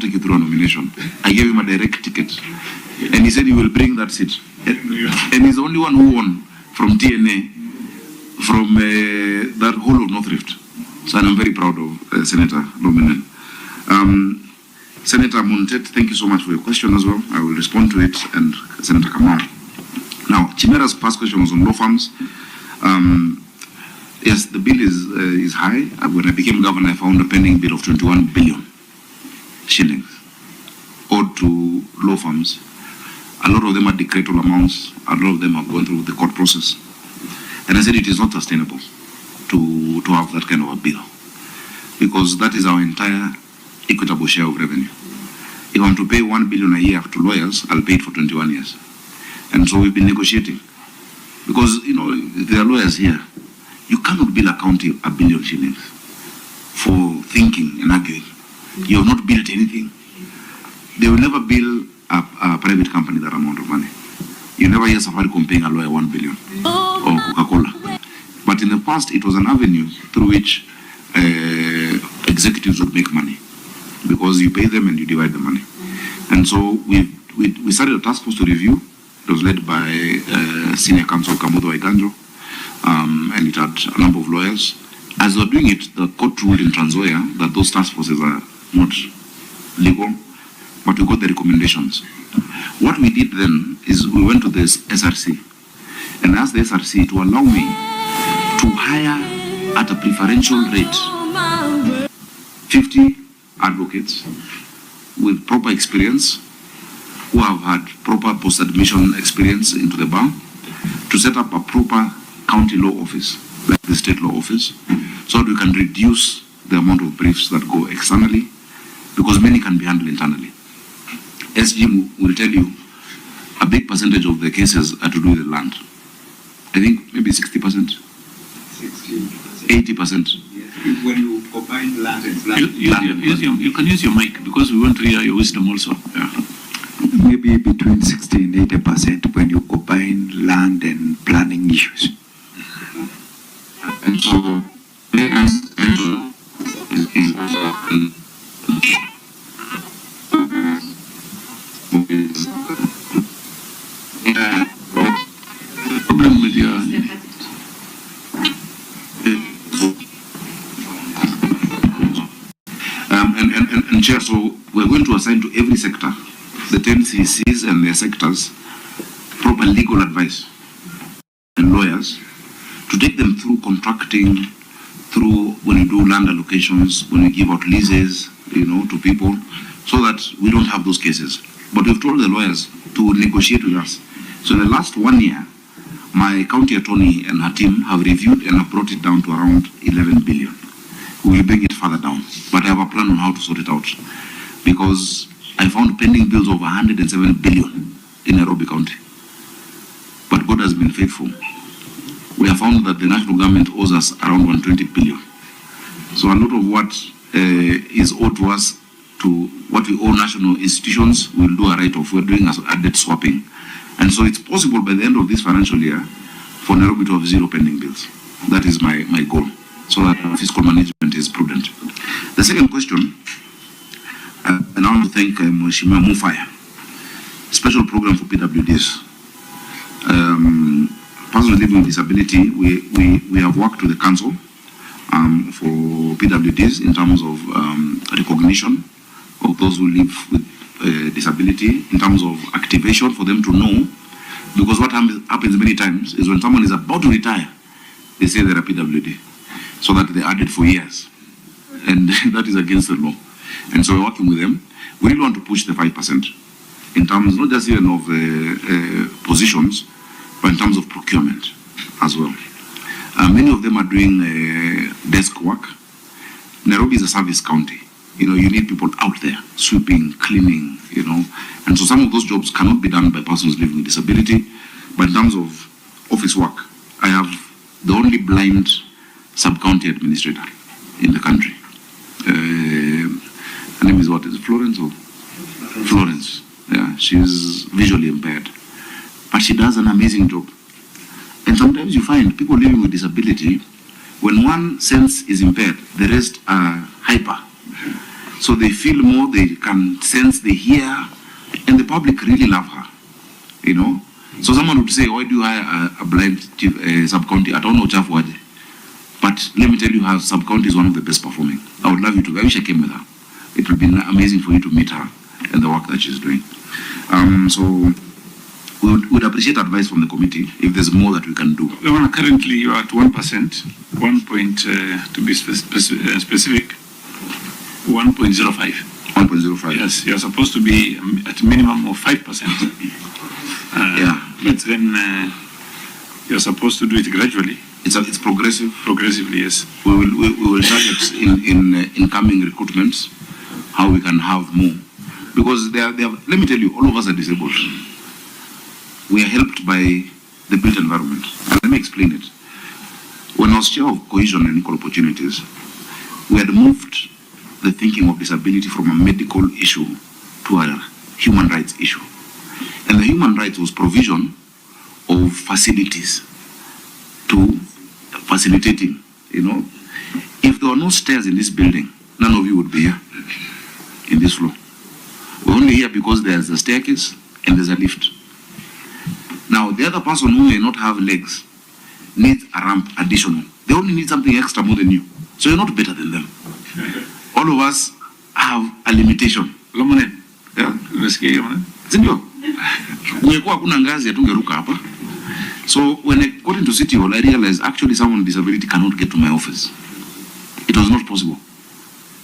take you through a nomination. I gave him a direct ticket. And he said he will bring that seat. And he's the only one who won from TNA, from that whole of North Rift. So I'm very proud of Senator Lominen. Senator Montet, thank you so much for your question as well. I will respond to it, and Senator Kamau. Now, Chimera's first question was on law firms. Yes, the bill is high. When I became governor, I found a pending bill of 21 billion shillings owed to law firms. A lot of them are decretal amounts. A lot of them have gone through the court process. And I said it is not sustainable to have that kind of a bill, because that is our entire equitable share of revenue. If I'm to pay 1 billion a year to lawyers, I'll pay it for 21 years. And so we've been negotiating. Because, you know, there are lawyers here. You cannot bill a county 1 billion shillings for thinking and arguing. You have not built anything. They will never bill a private company that amount of money. You never hear Safaricom paying a lawyer 1 billion or Coca-Cola. But in the past, it was an avenue through which executives would make money, because you pay them and you divide the money. And so we started a task force to review. It was led by Senior Counsel Kamudo Iganjo, and it had a number of lawyers. As we were doing it, the court ruled in Trans Nzoia that those task forces are not legal, but we got the recommendations. What we did then is we went to the SRC and asked the SRC to allow me to hire at a preferential rate 50 advocates with proper experience, who have had proper post-admission experience into the bar, to set up a proper county law office, like the state law office, so that we can reduce the amount of briefs that go externally, because many can be handled internally. SG will tell you a big percentage of the cases are to do with the land. I think maybe 60%. 80%. Yes. When you combine land and land. You can use your mic, because we want to hear your wisdom also. Yeah. Maybe between 60 and 80% when you combine land and planning issues. And so, problem with your and Chair, so we're going to assign to every sector, the 10 CCs and their sectors, proper legal advice and lawyers to take them through contracting, through when you do land allocations, when you give out leases, you know, to people, so that we don't have those cases. But we've told the lawyers to negotiate with us. So in the last 1 year, my county attorney and her team have reviewed and have brought it down to around 11 billion. We will bring it further down, but I have a plan on how to sort it out, because I found pending bills of 107 billion in Nairobi County. But God has been faithful. We have found that the national government owes us around 120 billion. So a lot of what is owed to us, to what we owe national institutions, we'll do a write-off. We're doing a debt swapping. And so it's possible by the end of this financial year for Nairobi to have 0 pending bills. That is my goal, so that fiscal management is prudent. The second question, and I want to thank Mheshimiwa Mufaya, special program for PWDs. Persons living with disability, we have worked with the council for PWDs in terms of recognition of those who live with disability, in terms of activation for them to know, because what happens many times is when someone is about to retire, they say they're a PWD, so that they add it for years, and that is against the law. And so we're working with them. We really want to push the 5% in terms not just even of positions, but in terms of procurement as well. Many of them are doing desk work. Nairobi is a service county. You know, you need people out there sweeping, cleaning, you know. And so some of those jobs cannot be done by persons living with disability. But in terms of office work, I have the only blind sub-county administrator in the country. Her name is what? Is it Florence or? Florence. Yeah, she's visually impaired. But she does an amazing job. And sometimes you find people living with disability, when one sense is impaired, the rest are hyper. So they feel more, they can sense, they hear, and the public really love her, you know. So someone would say, why do you hire a blind chief, sub-county? I don't know, Chafu Aje. But let me tell you, her sub-county is one of the best performing. I would love you to, I wish I came with her. It would be amazing for you to meet her and the work that she's doing. So we would appreciate advice from the committee if there's more that we can do. Currently, you are at 1%, 1 point, to be specific, 1.05. 1.05. Yes, you are supposed to be at a minimum of 5%. Yeah. But then you are supposed to do it gradually. It's progressive. Progressively, yes. We will target in incoming recruitments how we can have more, because they are, let me tell you, all of us are disabled. We are helped by the built environment. And let me explain it. When I was chair of cohesion and equal opportunities, we had moved the thinking of disability from a medical issue to a human rights issue. And the human rights was provision of facilities to facilitating, you know. If there were no stairs in this building, none of you would be here in this floor. We're only here because there's a staircase and there's a lift. Now, the other person who may not have legs needs a ramp additional. They only need something extra more than you. So you're not better than them. All of us have a limitation. Yeah. Sindio? Ungekuwa hakuna ngazi hatungeruka hapa. So when I got into City Hall, I realized actually someone with disability cannot get to my office. It was not possible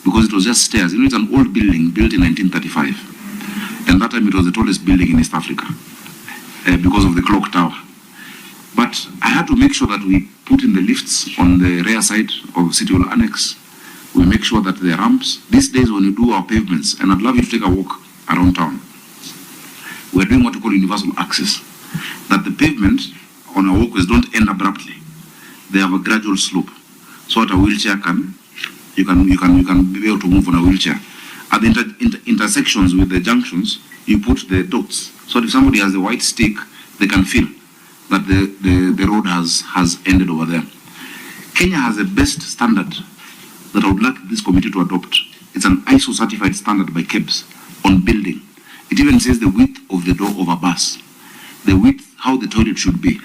because it was just stairs. You know, it's an old building built in 1935. And that time it was the tallest building in East Africa because of the clock tower. But I had to make sure that we put in the lifts on the rear side of City Hall Annex. We make sure that there are ramps. These days when we do our pavements, and I'd love you to take a walk around town, we're doing what we call universal access. That the pavement on our walkways don't end abruptly. They have a gradual slope. So that a wheelchair you can be able to move on a wheelchair. At the intersections with the junctions, you put the dots. So if somebody has a white stick, they can feel that the road has ended over there. Kenya has the best standard that I would like this committee to adopt. It's an ISO certified standard by KEBS on building. It even says the width of the door of a bus, the width, how the toilet should be.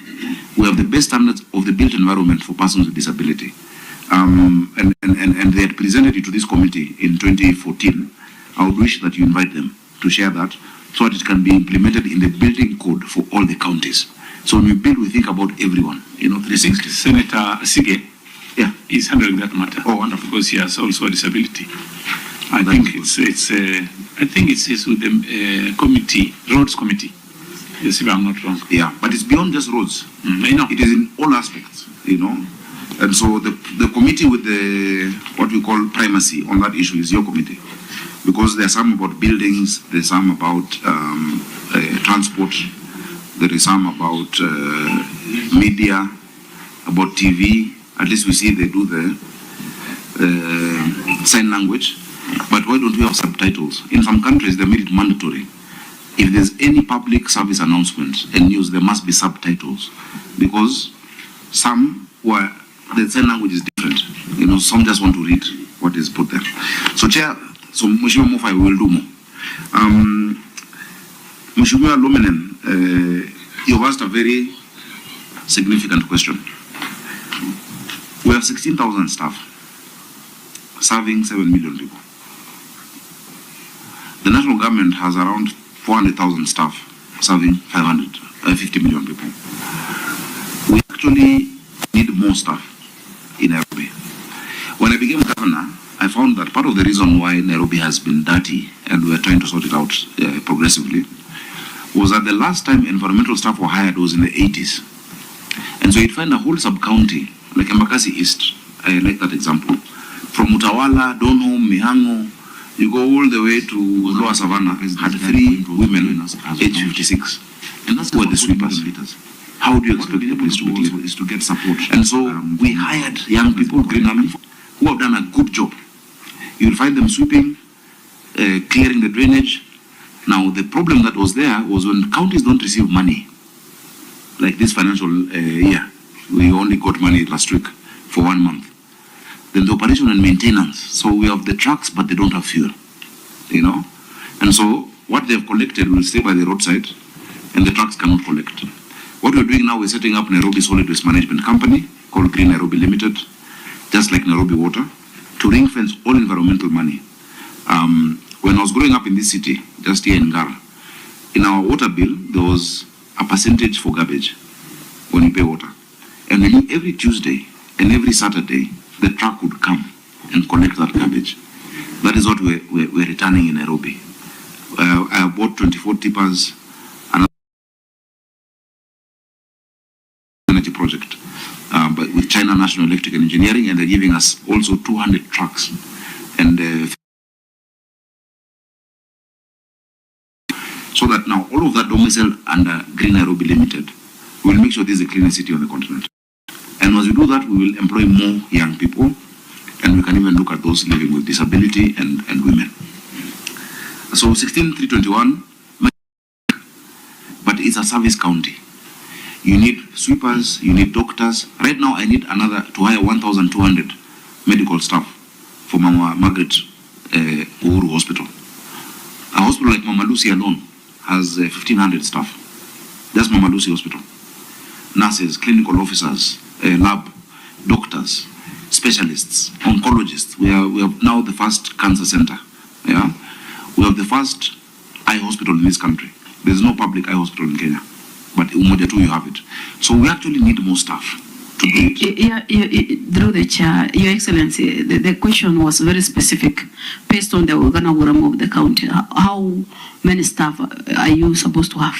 We have the best standards of the built environment for persons with disability. And they had presented it to this committee in 2014. I would wish that you invite them to share that so that it can be implemented in the building code for all the counties. So when we build, we think about everyone, you know, 360. Senator Sige, yeah, is handling that matter. Oh, wonderful. Because he has also a disability. I That's think good. it's with the committee, roads committee. Yes, if I'm not wrong. Yeah, but it's beyond just roads. I know. It is in all aspects, you know. And so the committee with the, what we call primacy on that issue is your committee. Because there are some about buildings, there's some about transport, there is some about media, about TV. At least we see they do the sign language. But why don't we have subtitles? In some countries, they made it mandatory. If there's any public service announcement and news, there must be subtitles. Because some where the sign language is different. You know, some just want to read what is put there. So, Chair, so Mheshimiwa Mofai will do more. Mheshimiwa Lomenen, you've asked a very significant question. We have 16,000 staff serving 7 million people. The national government has around 400,000 staff serving 50 million people. We actually need more staff in Nairobi. When I became governor, I found that part of the reason why Nairobi has been dirty, and we're trying to sort it out progressively, was that the last time environmental staff were hired was in the 80s. And so you'd find a whole sub-county, like Embakasi East, I like that example, from Utawala, Donholm, Mihango, you go all the way to Lower Savannah, had 3 women, age 56. And that's where the sweepers. How do you expect the police to be clean? Is to get support. And so we hired young people, Green Army, who have done a good job. You'll find them sweeping, clearing the drainage. Now, the problem that was there was when counties don't receive money, like this financial year, we only got money last week for 1 month. Then the operation and maintenance. So we have the trucks, but they don't have fuel, you know. And so what they've collected will stay by the roadside and the trucks cannot collect. What we're doing now, we're setting up Nairobi Solid Waste Management Company called Green Nairobi Limited, just like Nairobi Water, to ring fence all environmental money. When I was growing up in this city, just here in Ngara, in our water bill, there was a percentage for garbage when you pay water. And we knew every Tuesday and every Saturday, the truck would come and collect that garbage. That is what we're returning in Nairobi. I bought 24 tippers, another energy project, but with China National Electrical Engineering, and they're giving us also 200 trucks. And so that now all of that domiciled under Green Nairobi Limited will make sure this is the cleanest city on the continent. And as we do that, we will employ more young people, and we can even look at those living with disability and women. So 16,321, but it's a service county. You need sweepers, you need doctors. Right now, I need to hire 1,200 medical staff for Mama Margaret Uhuru Hospital. A hospital like Mama Lucy alone has 1,500 staff. That's Mama Lucy Hospital. Nurses, clinical officers, lab, doctors, specialists, oncologists. We have now the first cancer center. Yeah, we have the first eye hospital in this country. There's no public eye hospital in Kenya, but Umoja too, you have it. So we actually need more staff to do it. Yeah, through the chair, Your Excellency, the question was very specific based on the organogram of the county. How many staff are you supposed to have?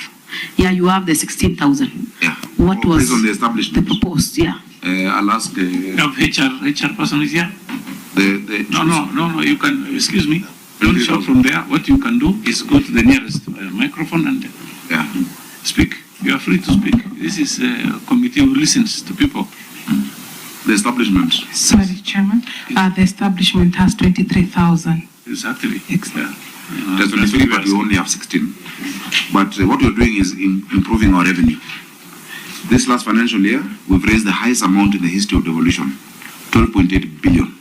Yeah, you have the 16,000. Yeah. What was based on the establishment? The proposed? Yeah. I'll ask. You have HR person is here? No, you can, excuse me. Don't shout from there. What you can do is go to the nearest microphone and speak. You are free to speak. This is a committee who listens to people. The establishment. Sorry, Chairman. The establishment has 23,000. Exactly. Excellent. That's 23, but we only have 16. But what we're doing is improving our revenue. This last financial year, we've raised the highest amount in the history of devolution, 12.8 billion.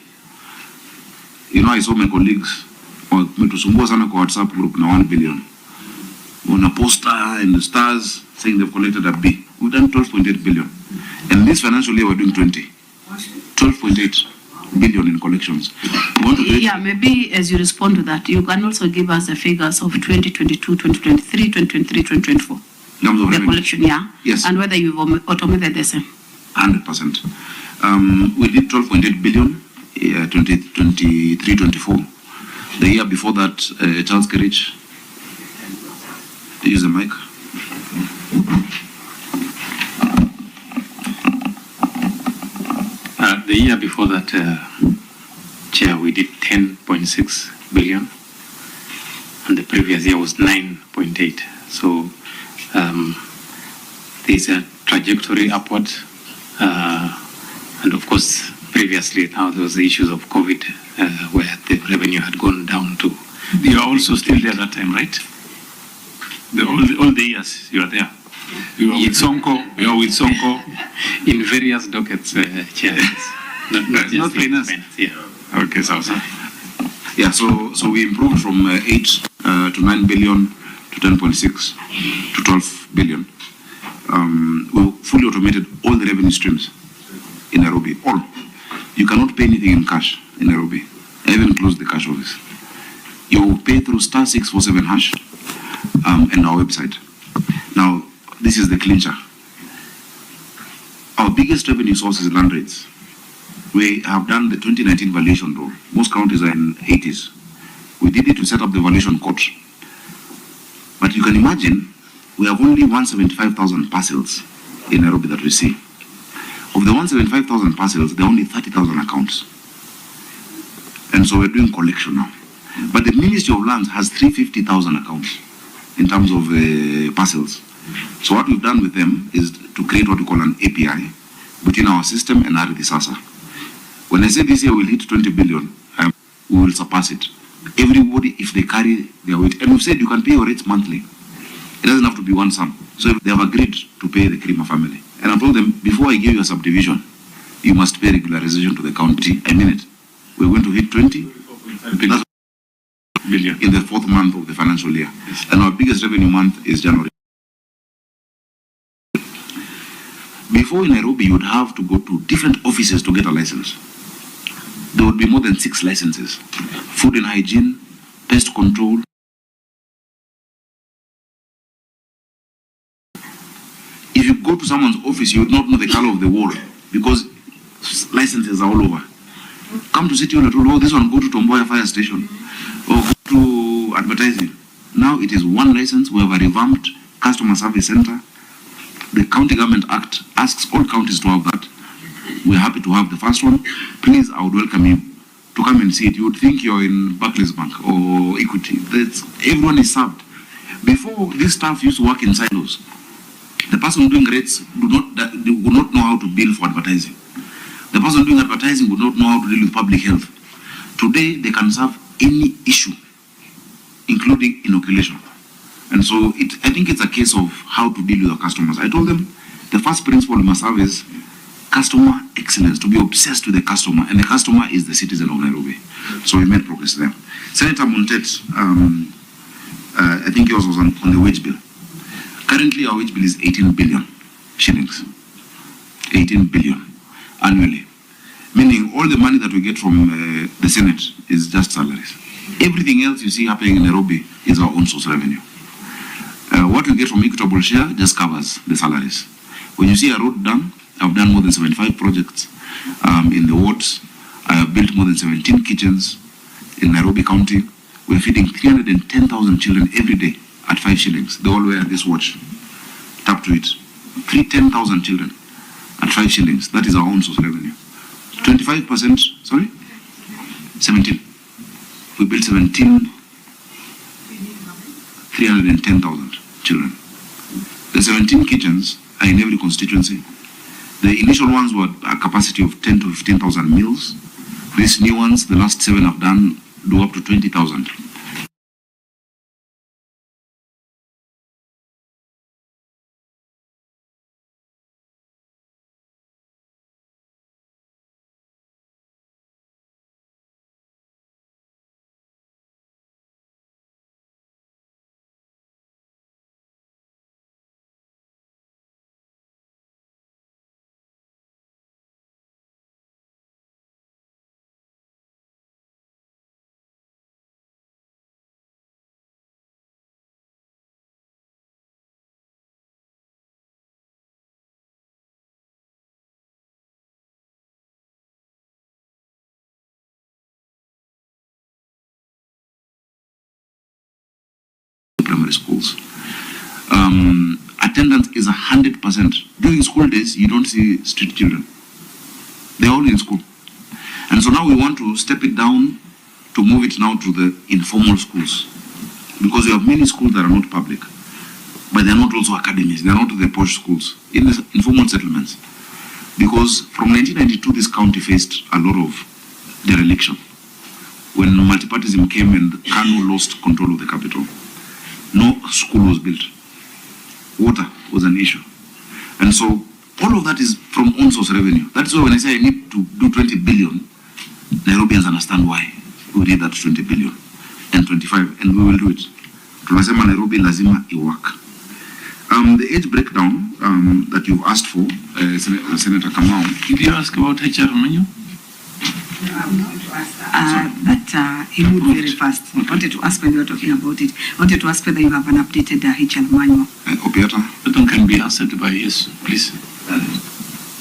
You know, I saw my colleagues metusumbua sana kwa WhatsApp group na 1 billion. On a poster and the stars saying they've collected a B. We've done 12.8 billion. And this financial year, we're doing 12.8 billion in collections. Yeah, maybe as you respond to that, you can also give us the figures of 2022, 2023, 2023, 2024. The collection, yeah? Yes. And whether you've automated the same. 100%. We did 12.8 billion, 2023, 24. The year before that, Charles Kerich, use the mic. The year before that, Chair, we did 10.6 billion, and the previous year was 9.8. So there's a trajectory upward, and of course, previously now there was the issues of COVID, where the revenue had gone down to. You are also still there that time, right? All the years you are there. You are with Sonko. You are with Sonko in various dockets, Chair. Not finance. Yeah. Okay, so. Yeah, so we improved from 8 to 9 billion to 10.6 to 12 billion. We fully automated all the revenue streams in Nairobi. All. You cannot pay anything in cash in Nairobi. I even closed the cash office. You pay through *647# and our website. Now, this is the clincher. Our biggest revenue source is land rates. We have done the 2019 valuation rule. Most counties are in 80s. We did it to set up the valuation court. But you can imagine, we have only 175,000 parcels in Nairobi that we see. Of the 175,000 parcels, there are only 30,000 accounts. And so we're doing collection now. But the Ministry of Lands has 350,000 accounts in terms of parcels. So what we've done with them is to create what we call an API between our system and Ardhi Sasa. When I say this year we'll hit 20 billion, we will surpass it. Everybody, if they carry their weight, and we've said you can pay your rates monthly. It doesn't have to be one sum. So if they have agreed to pay the Krima family. And I told them, before I give you a subdivision, you must pay regularization to the county. I mean it. We're going to hit 20. billion in the 4th month of the financial year. Yes. And our biggest revenue month is January. Before in Nairobi, you would have to go to different offices to get a license. There would be more than 6 licenses. Food and hygiene, pest control. If you go to someone's office, you would not know the color of the wall because licenses are all over. Come to City Hall, oh, this one, go to Tomboya Fire Station or go to advertising. Now it is one license. We have a revamped customer service center. The County Government Act asks all counties to have that. We're happy to have the first one. Please, I would welcome you to come and see it. You would think you're in Barclays Bank or Equity. Everyone is served. Before, this staff used to work in silos. The person doing rates would not know how to bill for advertising. The person doing advertising would not know how to deal with public health. Today, they can serve any issue, including inoculation. And so I think it's a case of how to deal with our customers. I told them the first principle we must have is customer excellence, to be obsessed with the customer, and the customer is the citizen of Nairobi. So we made progress there. Senator Montet, I think yours was on the wage bill. Currently, our wage bill is 18 billion shillings. 18 billion annually. Meaning all the money that we get from the Senate is just salaries. Everything else you see happening in Nairobi is our own source revenue. What we get from equitable share just covers the salaries. When you see a road done, I've done more than 75 projects in the wards. I have built more than 17 kitchens in Nairobi County. We're feeding 310,000 children every day at 5 shillings. They all wear this watch. Tap to it. 310,000 children at 5 shillings. That is our own source revenue. 25%, sorry? 17. We built 310,000 children. The 17 kitchens are in every constituency. The initial ones were a capacity of 10 to 15,000 meals. These new ones, the last 7 have done, do up to 20,000. Primary schools. Attendance is 100%. During school days, you don't see street children. They're all in school. And so now we want to step it down to move it now to the informal schools. Because we have many schools that are not public, but they're not also academies. They're not the posh schools, in the informal settlements. Because from 1992, this county faced a lot of dereliction. When multipartyism came and Kanu lost control of the capital, no school was built. Water was an issue. And so all of that is from own source revenue. That's why when I say I need to do 20 billion, Nairobians understand why we need that 20 billion and 25, and we will do it. Tunasema Nairobi lazima iwork. The age breakdown that you've asked for, Senator Kamau. Did you ask about HR menu? That he moved very fast. I wanted to ask when you were talking about it. I wanted to ask whether you have an updated HR manual. Opiata? That one can be answered by yes, please.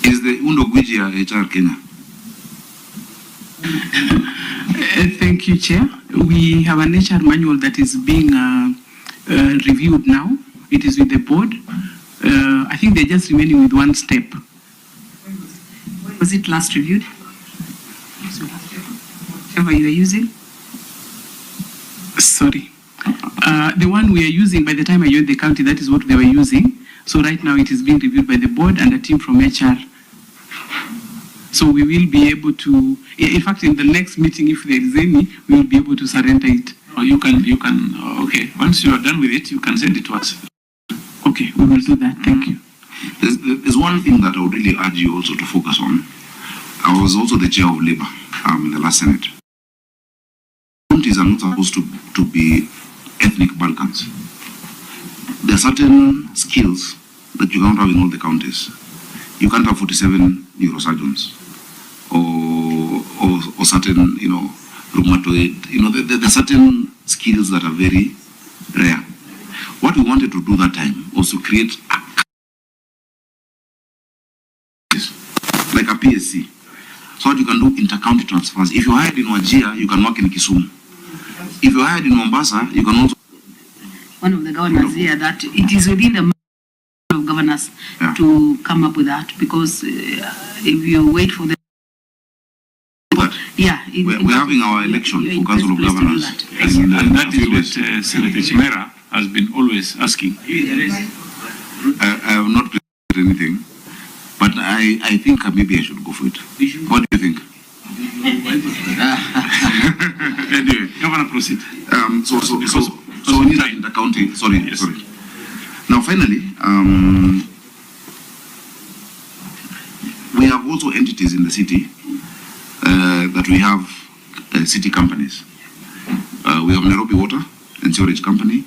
Is the Undo Gwiji HR Kenya? Thank you, Chair. We have an HR manual that is being reviewed now. It is with the board. I think they're just remaining with one step. When was it last reviewed? Whatever you are using? Sorry. The one we are using, by the time I joined the county, that is what they were using. So right now it is being reviewed by the board and a team from HR. So we will be able to, in fact, in the next meeting, if there is any, we will be able to surrender it. Or you can, okay. Once you are done with it, you can send it to us. Okay, we will do that. Thank you. There's one thing that I would really urge you also to focus on. I was also the chair of Labour in the last Senate. Counties are not supposed to be ethnic Balkans. There are certain skills that you can't have in all the counties. You can't have 47 neurosurgeons or certain, rheumatoid, there are certain skills that are very rare. What we wanted to do that time was to create like a PSC, so that you can do inter-county transfers. If you're hired in Wajir, you can work in Kisumu. If you're hired in Mombasa, you can also... One of the governors here, that it is within the of governors to come up with that, because if you wait for the we're having our election for Council of Governors. And that is what Senator Chimera has been always asking. I have not presented anything, but I think maybe I should go for it. What do you think? Anyway, Governor, proceed. So we need in the county. Sorry. Now, finally, we have also entities in the city that we have city companies. We have Nairobi Water and Sewerage Company,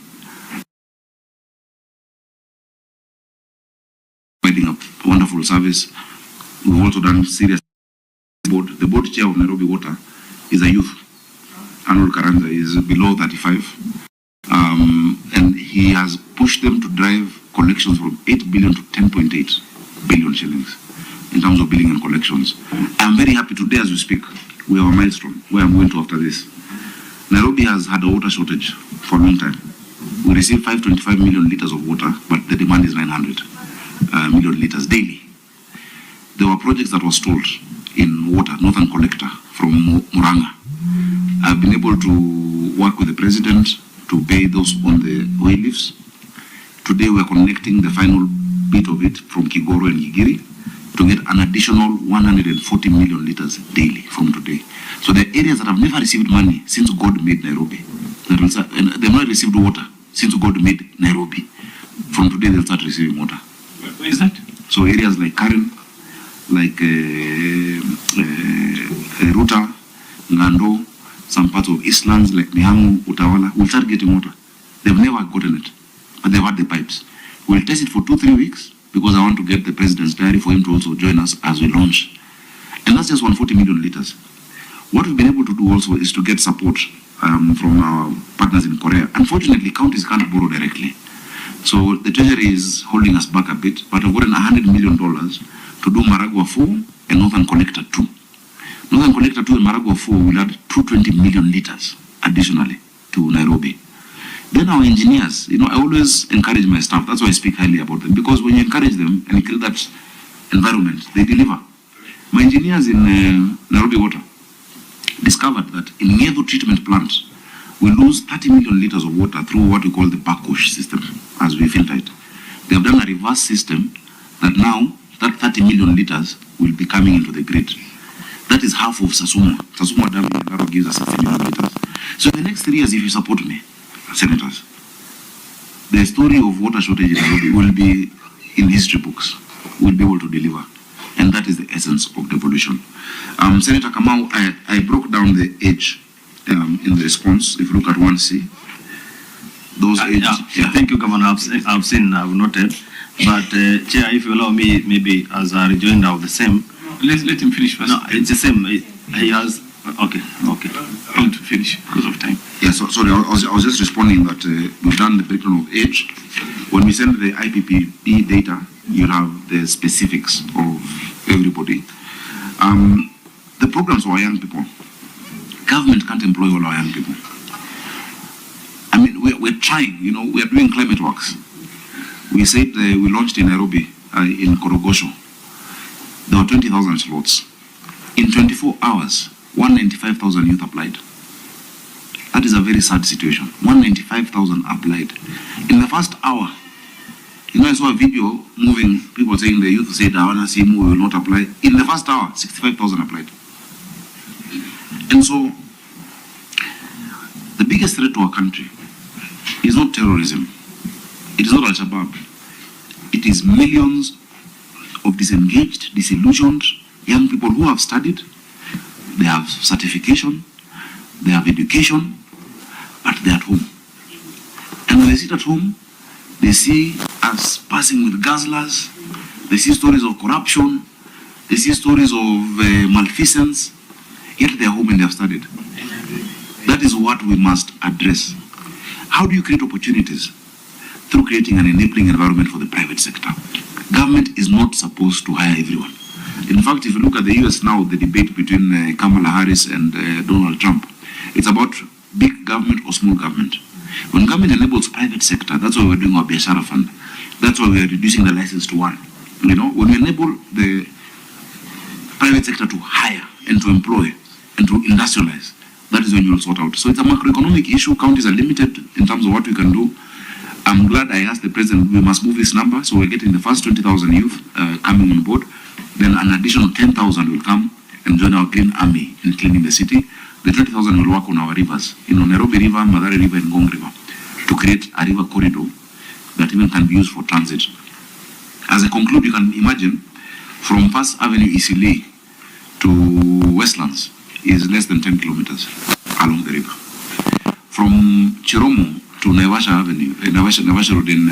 providing a wonderful service. We've also done serious board. The board chair of Nairobi Water is a youth. Arnold Karanja is below 35. And he has pushed them to drive collections from 8 billion to 10.8 billion shillings in terms of billing and collections. I'm very happy today as we speak. We have a milestone where I'm going to after this. Nairobi has had a water shortage for a long time. We receive 525 million liters of water, but the demand is 900 million liters daily. There were projects that were stalled in water, Northern Collector from Muranga. I've been able to work with the president to pay those on the oil lifts. Today we are connecting the final bit of it from Kigoro and Gigiri to get an additional 140 million liters daily from today. So the areas that have never received money since God made Nairobi, and they've not received water since God made Nairobi, from today they'll start receiving water. Where is that? So areas like Karen, like Ruta, Ngando, some parts of Eastlands like Mihangu, Utawala, will start getting water. They've never gotten it, but they've had the pipes. We'll test it for 2-3 weeks because I want to get the president's diary for him to also join us as we launch. And that's just 140 million liters. What we've been able to do also is to get support from our partners in Korea. Unfortunately, counties can't borrow directly. So the treasury is holding us back a bit, but I've gotten $100 million to do Maragua 4 and Northern Collector 2. Northern Collector 2 and Maragua 4 will add 220 million liters additionally to Nairobi. Then our engineers, I always encourage my staff. That's why I speak highly about them, because when you encourage them and you create that environment, they deliver. My engineers in Nairobi Water discovered that in Ngedu treatment plant, we lose 30 million liters of water through what we call the backwash system as we filter it. They have done a reverse system that now that 30 million liters will be coming into the grid. That is half of Sasuma. Sasuma Dam in Nairobi gives us 60 million liters. So in the next 3 years, if you support me, senators, the story of water shortage in Nairobi will be in history books. We'll be able to deliver. And that is the essence of devolution. Senator Kamau, I broke down the age in the response. If you look at 1C, those ages. Yeah. Thank you, Governor. I've seen, I've noted. But, Chair, if you allow me, maybe as a rejoinder of the same. Let him finish first. No, it's the same. He has. Okay. I want to finish because of time. Yeah, sorry, I was just responding that we've done the breakdown of age. When we send the IPPE data, you'll have the specifics of everybody. The programs for our young people, government can't employ all our young people. I mean, we're trying, we are doing climate works. We said we launched in Nairobi, in Korogosho. There were 20,000 slots. In 24 hours, 195,000 youth applied. That is a very sad situation. 195,000 applied. In the first hour, I saw a video moving, people saying the youth said, I want to see more, will not apply. In the first hour, 65,000 applied. And so, the biggest threat to our country is not terrorism. It is not Al-Shabaab. It is millions of disengaged, disillusioned young people who have studied, they have certification, they have education, but they're at home. And when they sit at home, they see us passing with guzzlers, they see stories of corruption, they see stories of malfeasance, yet they're home and they have studied. That is what we must address. How do you create opportunities? Through creating an enabling environment for the private sector. Government is not supposed to hire everyone. In fact, if you look at the US now, the debate between Kamala Harris and Donald Trump, it's about big government or small government. When government enables private sector, that's why we're doing our Biashara Fund. That's why we're reducing the license to one. You know, when we enable the private sector to hire and to employ and to industrialize, that is when you will sort out. So it's a macroeconomic issue. Counties are limited in terms of what we can do. I'm glad I asked the president, we must move this number. So we're getting the first 20,000 youth coming on board. Then an additional 10,000 will come and join our green army in cleaning the city. The 20,000 will work on our rivers, Nairobi River, Madare River, and Ngong River, to create a river corridor that even can be used for transit. As I conclude, you can imagine from First Avenue Eastleigh to Westlands is less than 10 kilometers along the river. From Chiromo to Naivasha Avenue, Naivasha Road in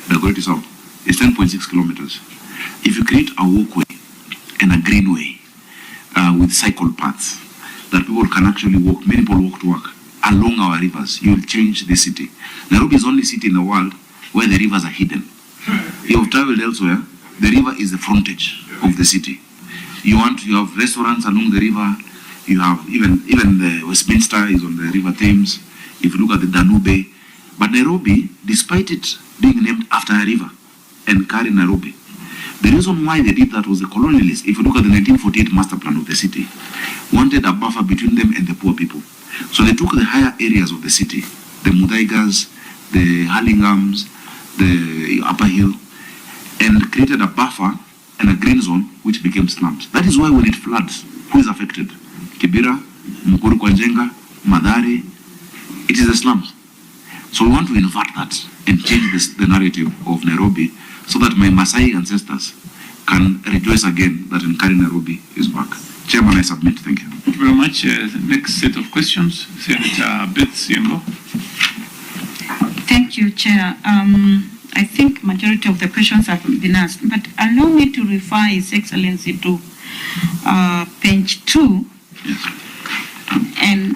Dagoretti South is 10.6 kilometers. If you create a walkway and a greenway with cycle paths that people can actually walk, many people walk to work along our rivers, you will change the city. Nairobi is the only city in the world where the rivers are hidden. You have traveled elsewhere, the river is the frontage of the city. You have restaurants along the river, you have even the Westminster is on the River Thames, if you look at the Danube. But Nairobi, despite it being named after a river, and carry Nairobi, the reason why they did that was the colonialists. If you look at the 1948 master plan of the city, wanted a buffer between them and the poor people. So they took the higher areas of the city, the Mudaigas, the Hurlinghams, the Upper Hill, and created a buffer and a green zone which became slums. That is why when it floods, who is affected? Kibera, Mukuru Kwanjenga, Madare, it is the slums. So we want to invert that and change the narrative of Nairobi so that my Maasai ancestors can rejoice again that Nkari Nairobi is back. Chairman, I submit. Thank you. Thank you very much. Next set of questions, Senator Beth Siengo. Thank you, Chair. I think majority of the questions have been asked, but allow me to refer His Excellency to page 2, and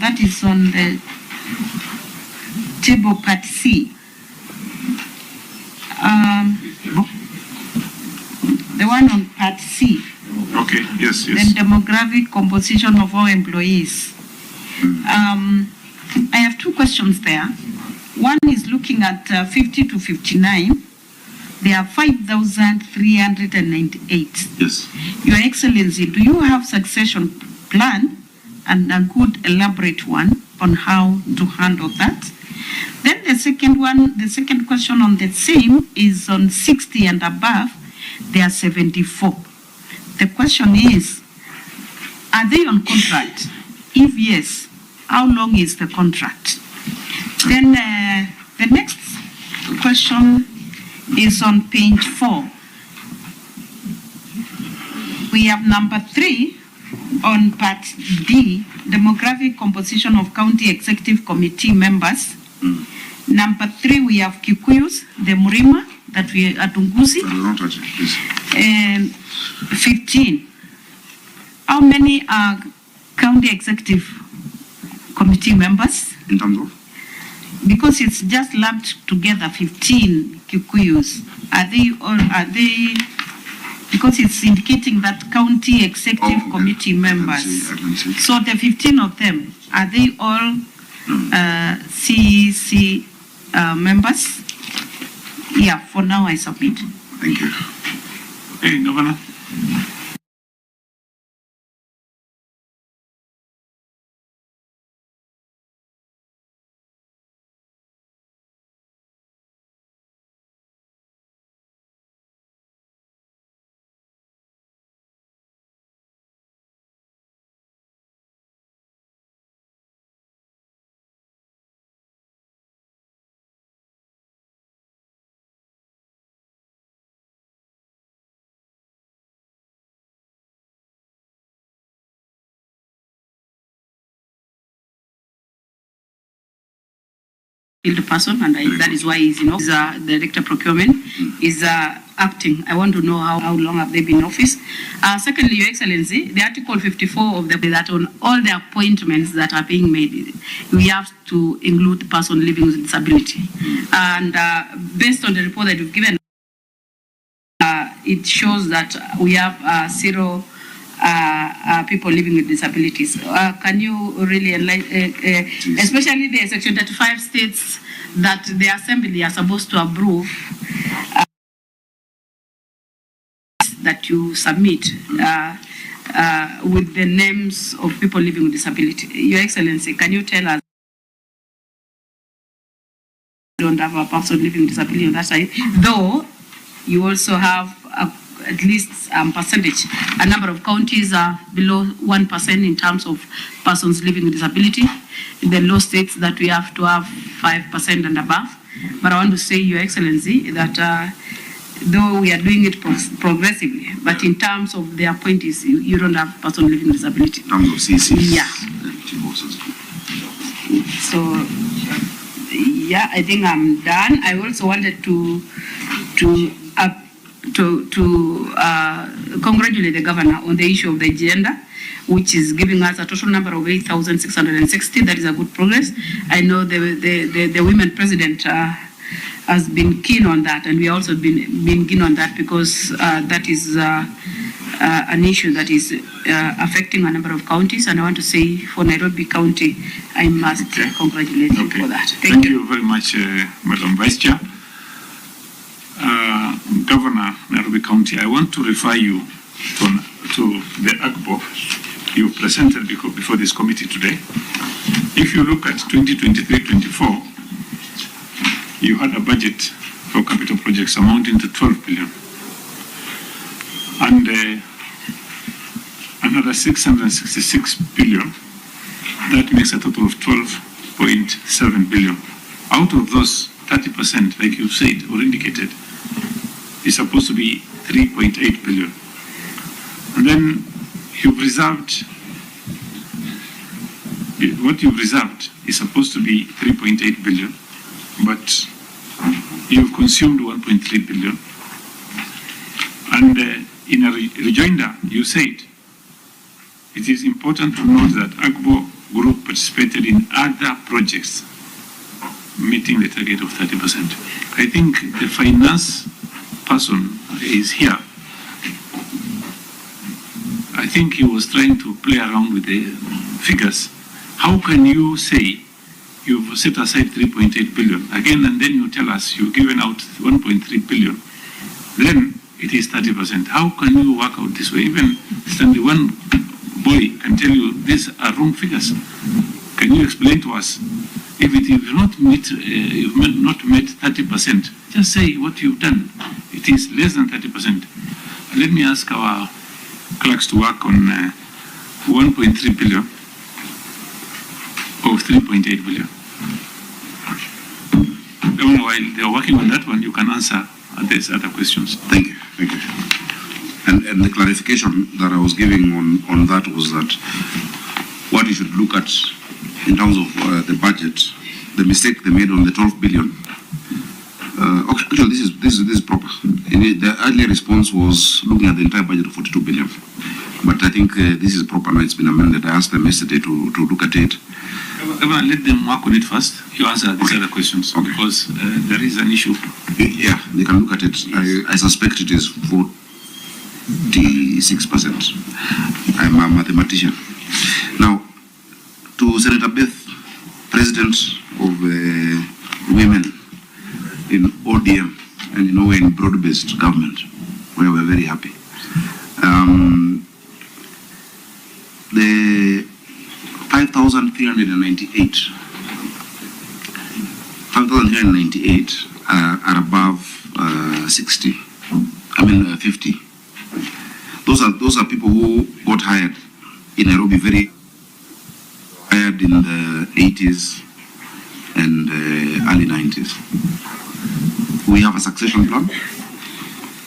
that is on the table part C. The one on part C. Okay, yes. The demographic composition of all employees. I have two questions there. One is looking at 50 to 59. There are 5,398. Yes. Your Excellency, do you have succession plan and a good elaborate one on how to handle that? Then the second question on the same is on 60 and above, there are 74. The question is, are they on contract? If yes, how long is the contract? Then the next question is on page 4. We have number 3 on part D, demographic composition of county executive committee members. Number 3, we have Kikuyus, the Murima, that we are Tungusi. 15. How many are county executive committee members? In terms of? Because it's just lumped together, 15 Kikuyus. Are they, because it's indicating that county executive committee members. I can see. So the 15 of them, are they all CEC members? Yeah, for now I submit. Thank you. Okay, Governor. skilled person, and that is why he's, is the director procurement is acting. I want to know how long have they been in office. Secondly, Your Excellency, the Article 54 of that on all the appointments that are being made, we have to include the person living with disability. And based on the report that you've given, it shows that we have 0 people living with disabilities. Can you really enlighten, especially the Section 35 states that the Assembly are supposed to approve that you submit with the names of people living with disability. Your Excellency, can you tell us? Don't have a person living with disability on that side, though you also have at least percentage. A number of counties are below 1% in terms of persons living with disability. In the law states that we have to have 5% and above. But I want to say, Your Excellency, that though we are doing it progressively, but in terms of the appointees, you don't have person living with disability. In terms of CCs. Yeah. So, yeah, I think I'm done. I also wanted to congratulate the governor on the issue of the gender, which is giving us a total number of 8,660. That is a good progress. I know the women president has been keen on that, and we also been keen on that because that is an issue that is affecting a number of counties. And I want to say for Nairobi County, I must congratulate you for that. Thank you very much, Madam Vice Chair. Governor, Nairobi County, I want to refer you to the AGBO you presented before this committee today. If you look at 2023-24, you had a budget for capital projects amounting to 12 billion. And another 666 billion, that makes a total of 12.7 billion. Out of those, 30%, like you said or indicated, is supposed to be 3.8 billion. And then you've reserved, what you've reserved is supposed to be 3.8 billion, but you've consumed 1.3 billion. And in a rejoinder, you said, it is important to note that AGBO Group participated in other projects meeting the target of 30%. I think the finance person is here. I think he was trying to play around with the figures. How can you say you've set aside 3.8 billion again, and then you tell us you've given out 1.3 billion? Then it is 30%. How can you work out this way? Even Stanley, one boy can tell you these are wrong figures. Can you explain to us? If you've not met 30%, just say what you've done. It is less than 30%. Let me ask our clerks to work on 1.3 billion of 3.8 billion. While they're working on that one, you can answer these other questions. Thank you. Thank you. And the clarification that I was giving on that was that what you should look at in terms of the budget, the mistake they made on the 12 billion. Actually, this is proper. The earlier response was looking at the entire budget of 42 billion. But I think this is proper now. It's been amended. I asked them yesterday to look at it. Governor, let them work on it first. You answer these other questions because there is an issue. Yeah, they can look at it. I suspect it is 46%. I'm a mathematician. Now, to Senator Beth, President of Women in ODM and in broad-based government, where we're very happy. The 5,398 are above 50. Those are people who got hired in Nairobi, hired in the 80s and early 90s. We have a succession plan.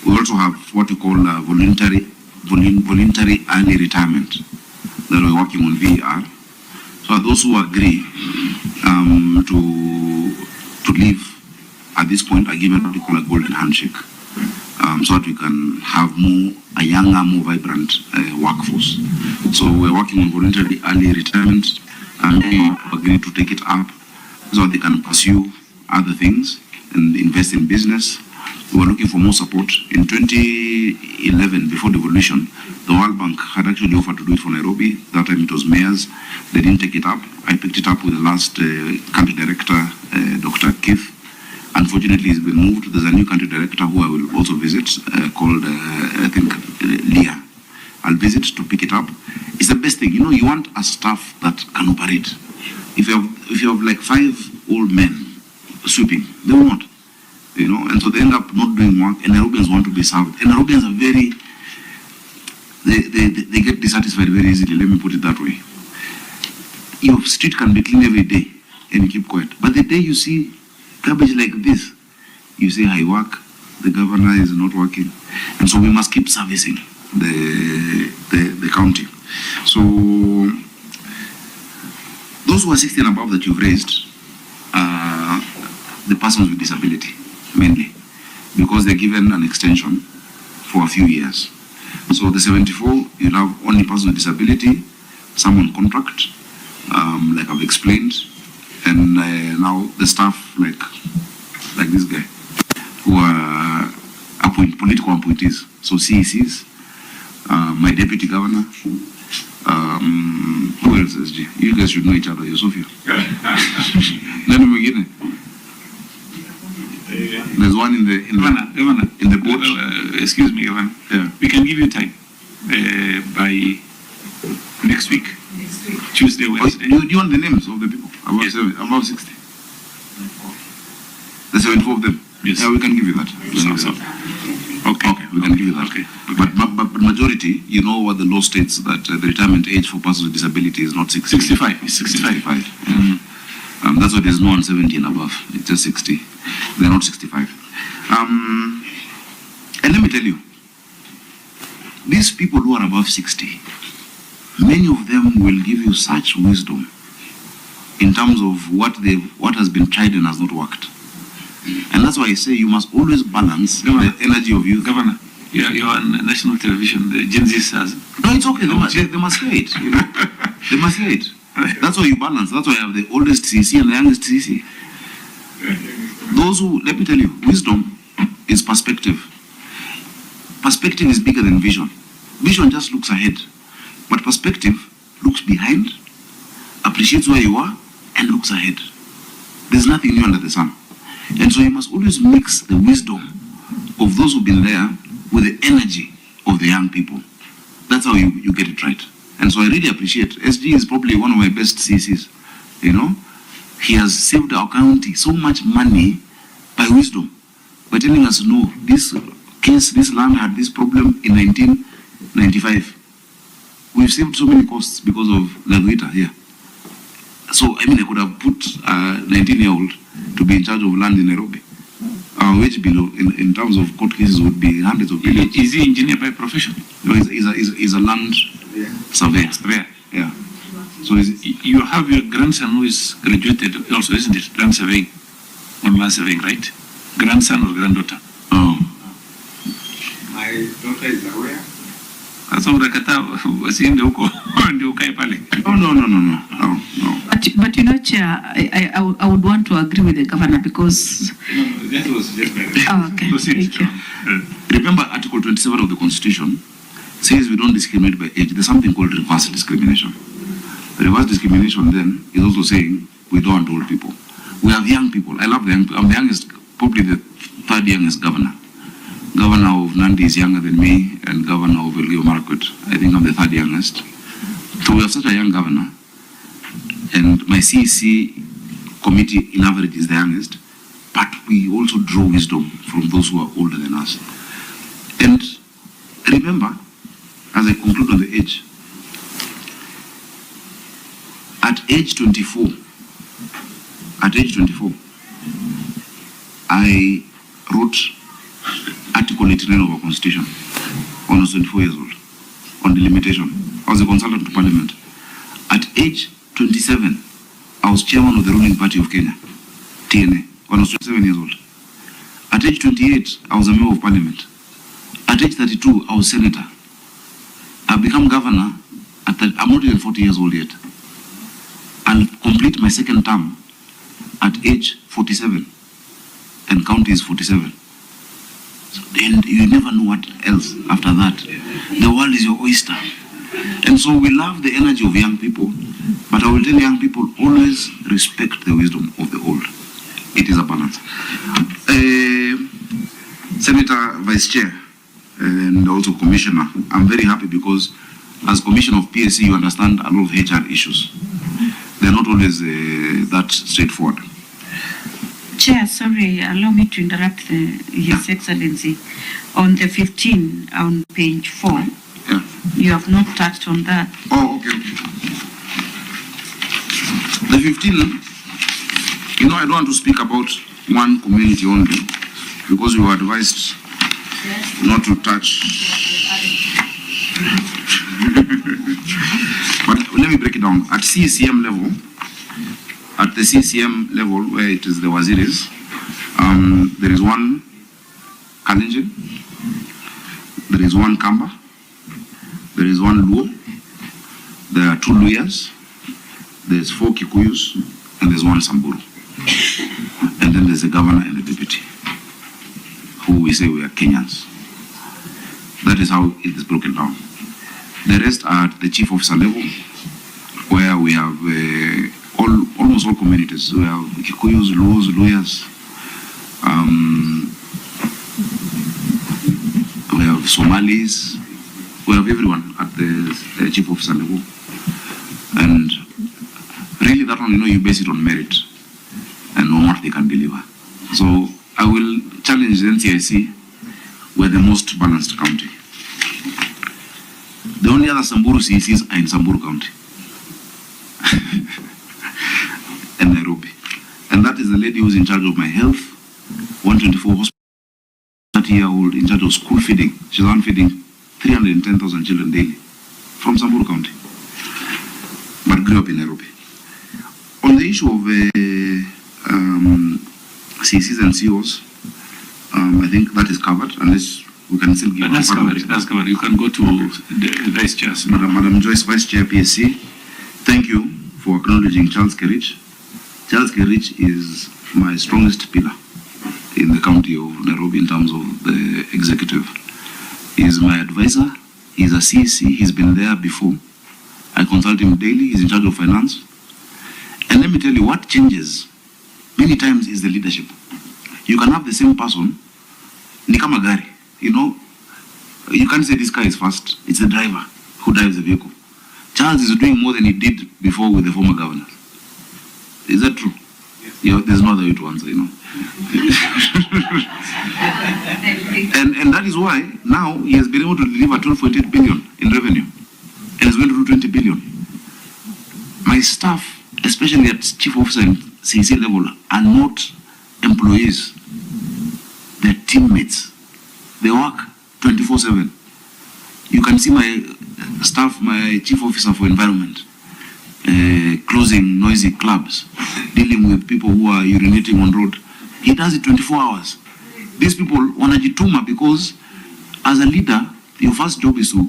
We also have what we call voluntary early retirement that we're working on VER. So those who agree to to live at this point are given what we call a golden handshake, so that we can have a younger, more vibrant workforce. So we're working on voluntary early retirement, and we agreed to take it up so they can pursue other things and invest in business. We were looking for more support. In 2011, before devolution, the World Bank had actually offered to do it for Nairobi. That time it was mayors. They didn't take it up. I picked it up with the last country director, Dr. Keith. Unfortunately, he's been moved. There's a new country director who I will also visit, called, I think, Leah. I'll visit to pick it up. It's the best thing. You know, you want a staff that can operate. If you have like 5 old men sweeping, they will not. You know, and so they end up not doing work, and Nairobians want to be served. And Nairobians are they get dissatisfied very easily, let me put it that way. Your street can be clean every day, and you keep quiet. But the day you see garbage like this, you say, I work, the governor is not working. And so we must keep servicing the county. So those who are 60 and above that you've raised are the persons with disability, mainly, because they're given an extension for a few years. So the 74, you have only persons with disability, some on contract, like I've explained, and now the staff like this guy, who are political appointees, so CECs, my deputy governor, who else is G? You guys should know each other, Yusufia. Let me begin. There's one in the board. Excuse me, Governor. Yeah. We can give you time by next week. Tuesday, Wednesday. Do you want the names of the people? About Yes. about 60. The 74 of them? Yes. Yeah, we can give you that. Okay. Okay, we can give you that. Okay. But majority, you know what the law states, that the retirement age for persons with disability is not 60. 65. It's 65. 65. Yeah. That's why there's no one 70 and above. It's just 60. They're not 65. And let me tell you, these people who are above 60, many of them will give you such wisdom in terms of what has been tried and has not worked. And that's why I say you must always balance the energy of youth. Governor, you're on national television. The Gen Z says. No, it's okay. They must hear it. You know? They must hear it. That's why you balance. That's why you have the oldest CC and the youngest CC. Those who, let me tell you, wisdom is perspective. Perspective is bigger than vision. Vision just looks ahead. But perspective looks behind, appreciates where you are, and looks ahead. There's nothing new under the sun. And so you must always mix the wisdom of those who've been there with the energy of the young people. That's how you get it right. And so I really appreciate, SG is probably one of my best CCs, you know. He has saved our county so much money by wisdom, by telling us, no, this land had this problem in 1995. We've saved so many costs because of Laguita here. So, I mean, I could have put a 19-year-old to be in charge of land in Nairobi. Our wage bill in terms of court cases would be hundreds of billions. Is he engineer by profession? No, he's a land surveyor. Yeah. So You have your grandson who is graduated also, isn't it? Land surveying, on land surveying, right? Grandson or granddaughter? Oh. My daughter is aware. Sasa unakataa wasiende huko ndio ukae pale. Oh, no. But you know, Chair, I would want to agree with the governor because. That was just Okay. Thank you. Remember, Article 27 of the Constitution says we don't discriminate by age. There's something called reverse discrimination. The reverse discrimination then is also saying we don't want old people. We have young people. I love the young people. I'm the youngest, probably the third youngest governor. Governor of Nandi is younger than me, and Governor of Elgeyo Marakwet, I think I'm the third youngest. So we have such a young governor, and my CEC committee in average is the youngest, but we also draw wisdom from those who are older than us. And remember, as I conclude on the age, at age 24, I wrote Article 89 of our Constitution when I was 24 years old on delimitation. I was a consultant to Parliament. At age 27, I was chairman of the ruling party of Kenya, TNA, when I was 27 years old. At age 28, I was a member of parliament. At age 32, I was senator. I've become governor. I'm not even 40 years old yet. I'll complete my second term at age 47. And county is 47. So, and you never know what else after that. The world is your oyster. And so we love the energy of young people, but I will tell young people, always respect the wisdom of the old. It is a balance. Senator, Vice Chair, and also Commissioner, I'm very happy because as Commissioner of PSC, you understand a lot of HR issues. They're not always that straightforward. Chair, sorry, allow me to interrupt His Excellency. On the 15, on page 4, Yeah. you have not touched on that. Oh, okay. The 15, I don't want to speak about one community only because we were advised not to touch. But let me break it down. At CCM level, at the CCM level where it is the Waziris, there is one Kalenjin, there is one Kamba, there is one Luo, there are 2 Luyas, there's 4 Kikuyus, and there's one Samburu. And then there's a governor and a deputy, who we say we are Kenyans. That is how it is broken down. The rest are at the chief officer level, where we have almost all communities. We have Kikuyus, Luos, Luyas, we have Somalis, we have everyone at the chief officer level. And really that one, you base it on merit and on what they can deliver. So I will challenge the NCIC. We're the most balanced county. The only other Samburu CECs are in Samburu County and Nairobi. And that is the lady who's in charge of my health, 124 hospital, 30-year-old in charge of school feeding. She's on feeding 310,000 children daily from Samburu County, but grew up in Nairobi. On the issue of CCs and COs, I think that is covered, unless we can still give. That's covered. You can go to the Vice Chair. Madam Joyce, Vice Chair, PSC. Thank you for acknowledging Charles Kerich. Charles Kerich is my strongest pillar in the county of Nairobi in terms of the executive. He is my advisor. He's a CEC. He's been there before. I consult him daily. He's in charge of finance. And let me tell you, what changes many times is the leadership. You can have the same person, ni kama gari, you can't say this car is fast. It's the driver who drives the vehicle. Charles is doing more than he did before with the former governor. Is that true? Yes. There's no other way to answer, and that is why now he has been able to deliver 12.8 billion in revenue and is going to do 20 billion. My staff, especially at chief officer and CC level, are not employees. They're teammates. They work 24/7. You can see my staff, my chief officer for environment, closing noisy clubs, dealing with people who are urinating on road. He does it 24 hours. These people wanajituma because as a leader, your first job is to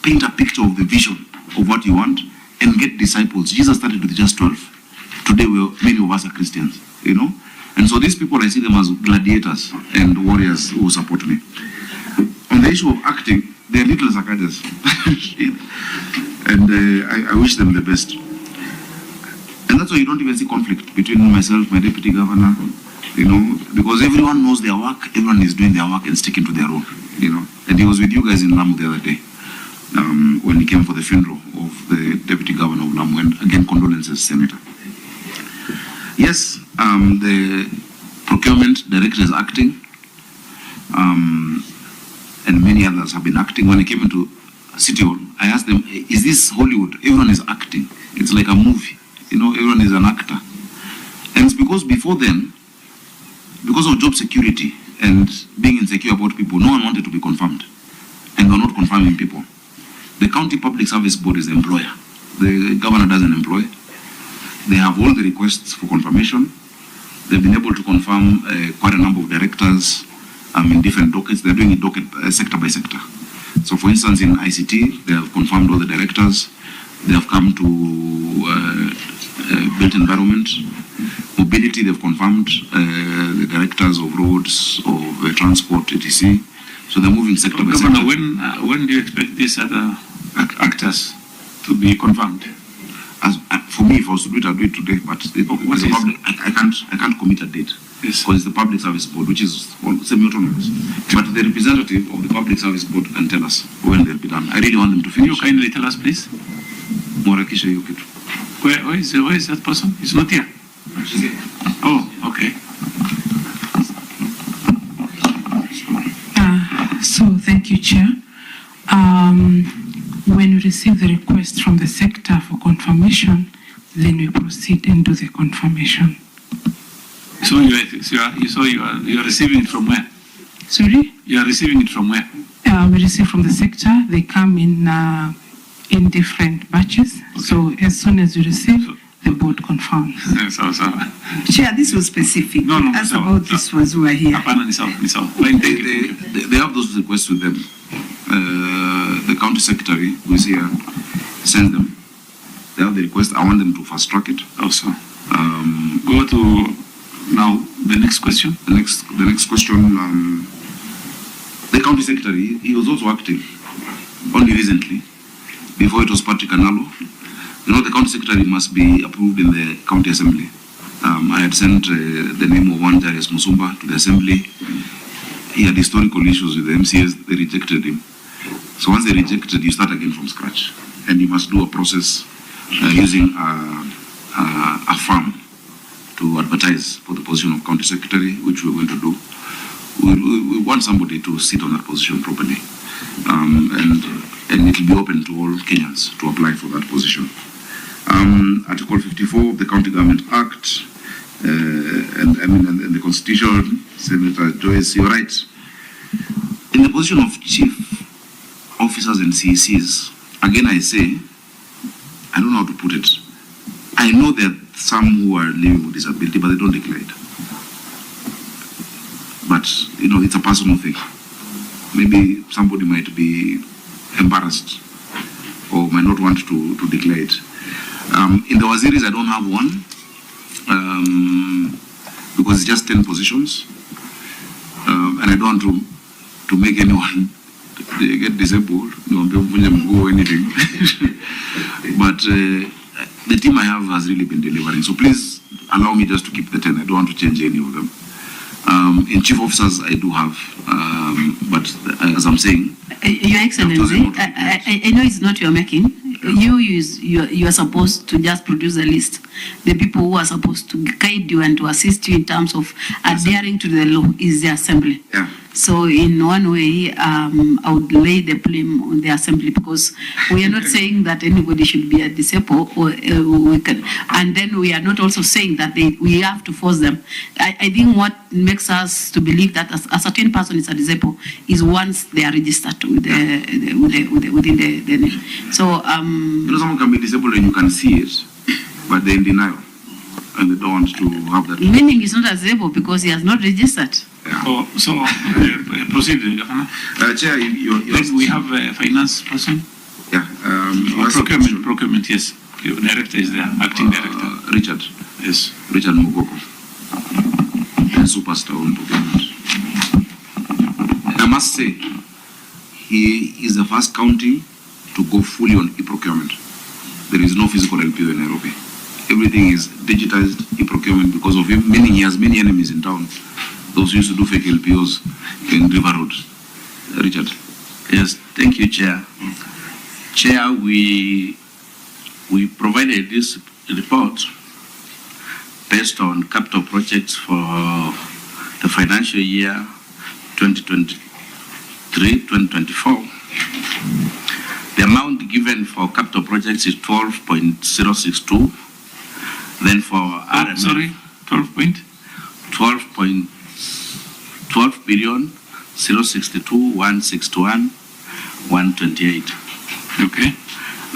paint a picture of the vision of what you want and get disciples. Jesus started with just 12. Today, many of us are Christians, And so these people, I see them as gladiators and warriors who support me. On the issue of acting, they're little Sakajas. And I wish them the best. And that's why you don't even see conflict between myself, my deputy governor, because everyone knows their work, everyone is doing their work and sticking to their role, And he was with you guys in Lamu the other day when he came for the funeral of the deputy governor of Lamu. And again, condolences, Senator. Yes, the procurement director is acting, and many others have been acting. When I came into City Hall, I asked them, is this Hollywood? Everyone is acting. It's like a movie. Everyone is an actor. And it's because before then, because of job security and being insecure about people, no one wanted to be confirmed. And they're not confirming people. The County Public Service Board is the employer. The governor doesn't employ. They have all the requests for confirmation. They've been able to confirm quite a number of directors in different dockets. They're doing it docket sector by sector. So, for instance, in ICT, they have confirmed all the directors. They have come to built environment. Mobility, they've confirmed the directors of roads, of transport, etc. So they're moving sector by sector. Governor, when do you expect these other actors to be confirmed? For me, if I was to do it, I'd do it today. But I can't commit a date. Yes. Because it's the Public Service Board, which is semi-autonomous. But the representative of the Public Service Board can tell us when they'll be done. I really want them to Can you finish. kindly tell us, please? Morakisha Yukitu. Where is that person? He's not here. Oh, okay. So thank you, Chair. When we receive the request from the sector for confirmation, then we proceed and do the confirmation. So you are receiving it from where? Sorry? You are receiving it from where? We receive from the sector. They come in different batches. Okay. So as soon as we receive, the board confirms. Chair, this was specific. No, As sawa, about this was who are here. Hapana, ni sawa, ni sawa. Fine, thank you. They have those requests with them. The county secretary who is here sends them. They have the request. I want them to fast track it. Also, go to now the next question. The next question. The county secretary, he was also acting only recently. Before it was Patrick Analo. You know, the county secretary must be approved in the county assembly. I had sent the name of one Jarius Musumba to the assembly. He had historical issues with the MCS. They rejected him. So once they rejected, you start again from scratch. And you must do a process using a firm to advertise for the position of county secretary, which we're going to do. We want somebody to sit on that position properly. And it will be open to all Kenyans to apply for that position. Article 54 of the County Government Act and the Constitution, Senator Joyce, you're right. In the position of chief officers and CECs, again I say, I don't know how to put it. I know there are some who are living with disability, but they don't declare it. But, you know, it's a personal thing. Maybe somebody might be embarrassed or might not want to declare it. In the Waziris, I don't have one because it's just 10 positions. And I don't want to make anyone get disabled or anything. But the team I have has really been delivering. So please allow me just to keep the 10. I don't want to change any of them. In chief officers, I do have, but as I'm saying, Your Excellency, I know it's not your making. You are supposed to just produce a list. The people who are supposed to guide you and to assist you in terms of adhering to the law is the assembly. yeah. So in one way, I would lay the blame on the assembly because we are not saying that anybody should be a disabled, or we can, and then we are not also saying that we have to force them. I think what makes us to believe that a certain person is a disabled is once they are registered with within the name. So You know, someone can be disabled and you can see it, but they're in denial and they don't want to have that. meaning he's not disabled because he has not registered. Yeah. So proceed, Governor. Chair, Then we have a finance person. yeah. Procurement, yes. Your director is there, acting director. Richard Yes. Mugoko, the superstar on procurement. I must say, he is the first county to go fully on e-procurement. There is no physical LPO in Nairobi. Everything is digitized e-procurement because of him. He has many enemies in town. Those who used to do fake LPOs in River Road. Richard. Yes, thank you, Chair. Chair, we provided this report based on capital projects for the financial year 2023-2024. The amount given for capital projects is 12.062. Then for RMF, Sorry, 12 point? 12 billion 062 161 128. Okay.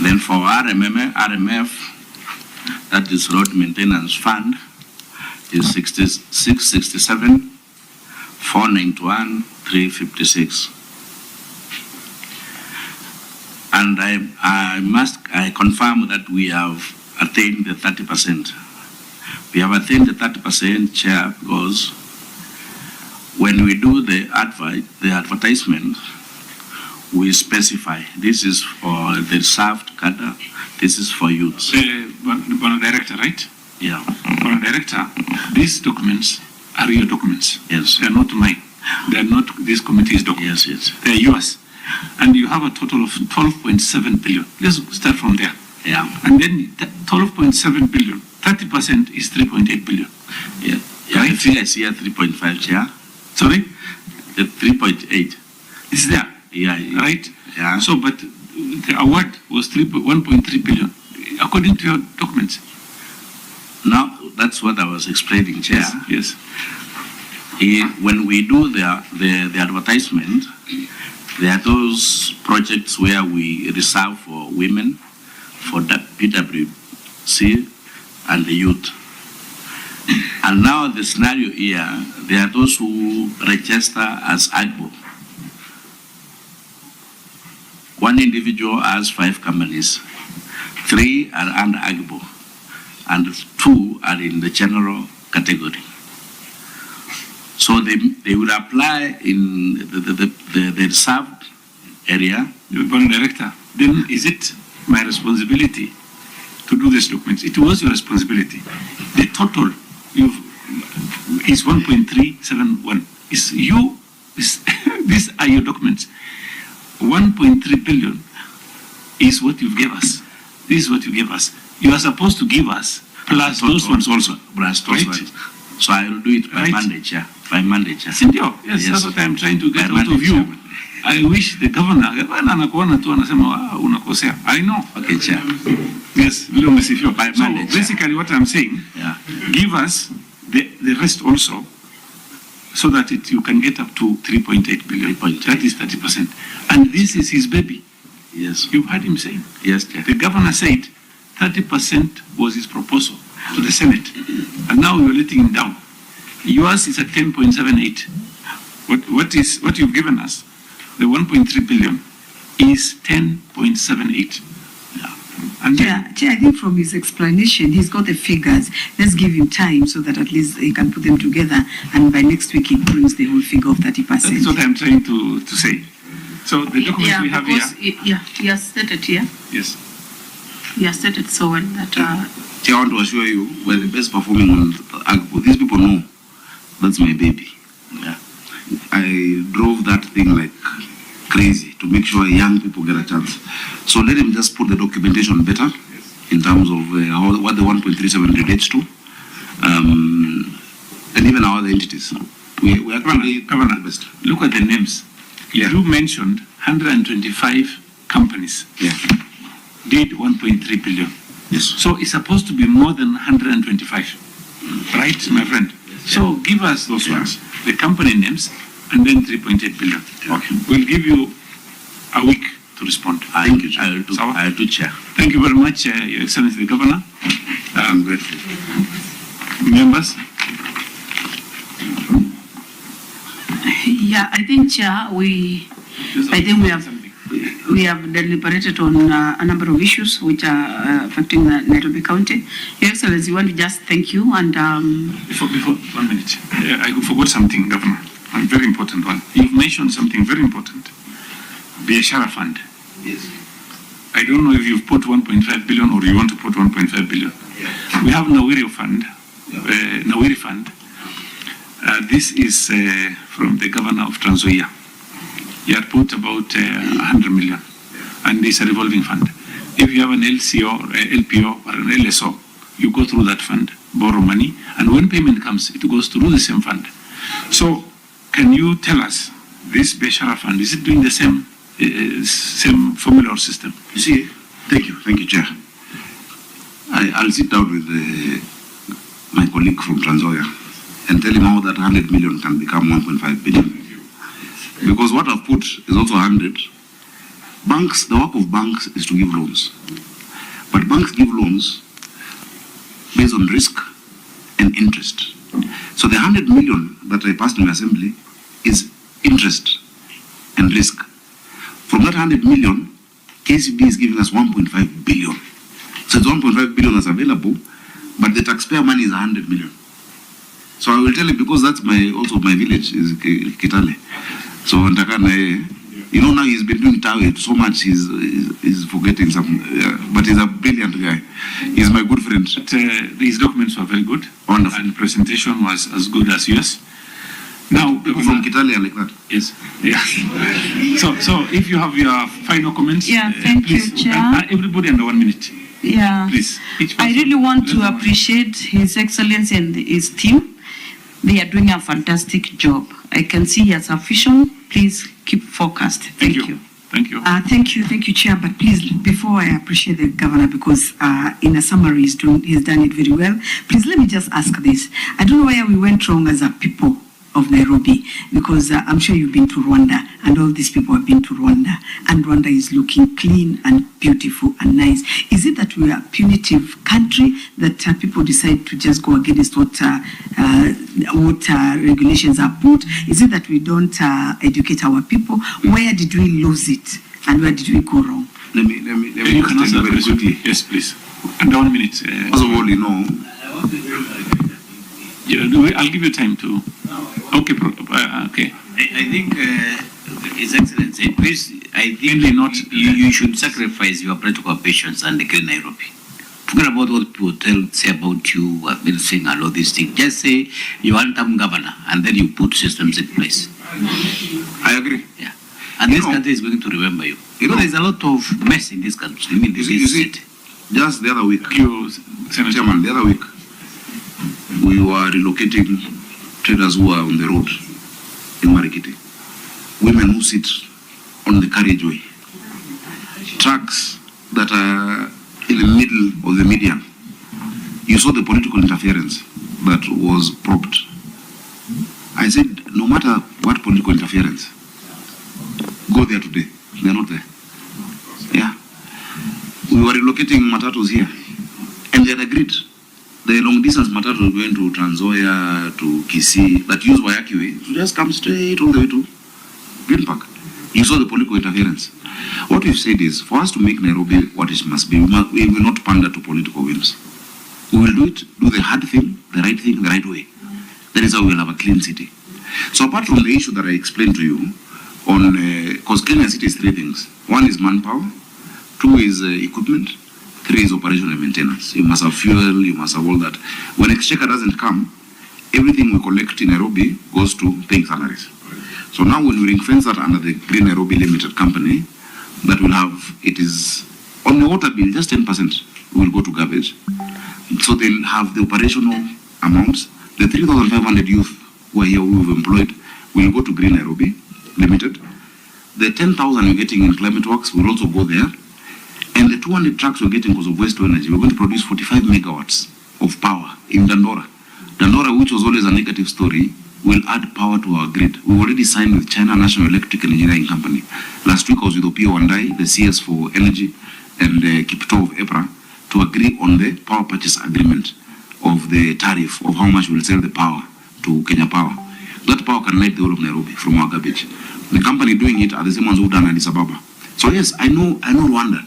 Then for RMF, that is Road Maintenance Fund, is 6667, 491, 356. And I confirm that we have attained the 30%. We have attained the 30%, Chair, because when we do the advertisement, we specify this is for the reserved cadre, this is for youths. Bono Director, right? Yeah. Bono Director, these documents are your documents. Yes. They are not mine. They are not this committee's documents. Yes, yes. They are yours. And you have a total of 12.7 billion. Let's start from there. Yeah. And then 12.7 billion, 30% is 3.8 billion. Yeah. Yeah. Right? I think I see a 3.5, Chair. Sorry? The 3.8. It's there. Yeah. Right? Yeah. So, but the award was 1.3 billion, according to your documents. Now, that's what I was explaining, Chair. Yes. When we do the advertisement, there are those projects where we reserve for women, for the PWC, and the youth. And now the scenario here, there are those who register as AGBO. One individual has 5 companies. 3 are under AGBO, and 2 are in the general category. So they will apply in the reserved area. Bono Director, then is it my responsibility to do these documents? It was your responsibility. The total is 1.371. These are your documents. 1.3 billion is what you gave us. This is what you gave us. You are supposed to give us plus those ones also. Plus those ones. So I will do it by Monday, Chair. By Monday, Chair. Sindio? Yes, that's what I'm trying to get out of you. Chairman. I wish the governor anakuona tu anasema unakosea. I know. Okay, Chair. Yes, vile umesifia. By So Monday, Chair. basically what I'm saying, Yeah. give us the rest also so that you can get up to 3.8 billion. 3.8. That is 30%. And this is his baby. Yes. You've heard him saying. Yes, Chair. The governor said 30% was his proposal to the Senate. And now you're letting him down. Yours is at 10.78. What you've given us, the 1.3 billion, is 10.78. Yeah. And then, Chair, I think from his explanation, he's got the figures. Let's give him time so that at least he can put them together, and by next week he brings the whole figure of 30%. that's what I'm trying to say. So the documents we have here. He has stated here. Yes. He has stated so well that I want to assure you, we're the best performing on AGBO. These people know that's my baby. Yeah. I drove that thing like crazy to make sure young people get a chance. So let him just put the documentation better in terms of what the 1.37 relates to, and even our other entities. We actually Governor, the best. look at the names. Yeah. You mentioned 125 companies Yeah. did 1.3 billion. Yes. So it's supposed to be more than 125, right, my friend? So give us those ones, the company names, and then 3.8 billion. Okay. We'll give you a week to respond. Thank you, Chair. I'll do, Chair. Thank you very much, Your Excellency the Governor. I'm grateful. Members? yeah, I think Chair, we have deliberated on a number of issues which are affecting Nairobi County. Your Excellency, we want to just thank you and Before 1 minute, I forgot something, Governor. A very important one. You've mentioned something very important. Biashara Fund. Yes. I don't know if you've put 1.5 billion or you want to put 1.5 billion. We have Nawiri Fund. Nawiri Fund. This is from the governor of Trans Nzoia. He had put about 100 million, and it's a revolving fund. If you have an LCO, or LPO, or an LSO, you go through that fund, borrow money, and when payment comes, it goes through the same fund. So, can you tell us, this Biashara Fund, is it doing the same formula or system? You see, thank you, Chair. I'll sit down with my colleague from Trans Nzoia and tell him how that 100 million can become 1.5 billion. Because what I've put is also 100. Banks, the work of banks is to give loans. But banks give loans based on risk and interest. So the 100 million that I passed in assembly is interest and risk. From that 100 million, KCB is giving us 1.5 billion. So it's 1.5 billion that's available, but the taxpayer money is 100 million. So I will tell you, because that's also my village is Kitale. So you know, now he's been doing Tawe so much, he's forgetting some, but he's a brilliant guy. He's my good friend. But, these documents were very good. Wonderful. And presentation was as good as yours. Now, people from Kitale are like that. Yes. Yeah. So if you have your final comments. Yeah, thank you, please, Chair. Everybody under 1 minute. Yeah. Please. I really want to appreciate His Excellency and his team. They are doing a fantastic job. I can see as a vision. Please keep focused. Thank you. Thank you. Thank you, Chair. But please, before I appreciate the governor, because in a summary he's done it very well. Please let me just ask this. I don't know where we went wrong as a people of Nairobi, because I'm sure you've been to Rwanda, and all these people have been to Rwanda, and Rwanda is looking clean and beautiful and nice. Is it that we are a punitive country that people decide to just go against what regulations are put? Is it that we don't educate our people? Where did we lose it, and where did we go wrong? Let me You can answer very quickly. Yes, please. Under 1 minute. First of all, you know, I'll give you time to. Okay. Okay. I think, His Excellency, please, I think not, you should sacrifice your political patience and declare Nairobi. Forget about what people say about you, have been saying and all these things. Just say you want them governor, and then you put systems in place. I agree. Yeah. And this country is going to remember you. You know, there's a lot of mess in this country. I mean, you see, just the other week, Chairman, the other week, we were relocating traders who are on the road in Marikiti. Women who sit on the carriageway. Trucks that are in the middle of the median. You saw the political interference that was propped. I said, no matter what political interference, go there today. They're not there. Yeah. We were relocating matatus here, and they had agreed. The long distance matatus going to Trans Nzoia, to Kisii, that use Wayaki way, to just come straight all the way to Green Park. You saw the political interference. What we've said is, for us to make Nairobi what it must be, we will not pander to political whims. We will do the hard thing, the right way. That is how we will have a clean city. So apart from the issue that I explained to you, on because clean city is three things. One is manpower, two is equipment, three is operation and maintenance. You must have fuel, you must have all that. When exchequer doesn't come, everything we collect in Nairobi goes to paying salaries. So now when we ring fence that under the Green Nairobi Limited Company, that will have, it is on the water bill, just 10% will go to garbage. So they'll have the operational amounts. The 3,500 youth who are here who we've employed will go to Green Nairobi Limited. The 10,000 we're getting in climate works will also go there. And the 200 trucks we're getting because of waste to energy, we're going to produce 45 megawatts of power in Dandora. Dandora, which was always a negative story, will add power to our grid. We've already signed with China National Electric and Engineering Company. Last week I was with Opio Wandai, the CS for Energy, and Kipto of EPRA, to agree on the power purchase agreement of the tariff of how much we'll sell the power to Kenya Power. That power can light the whole of Nairobi from our garbage. The company doing it are the same ones who've done Addis Ababa. So yes, I know Rwanda.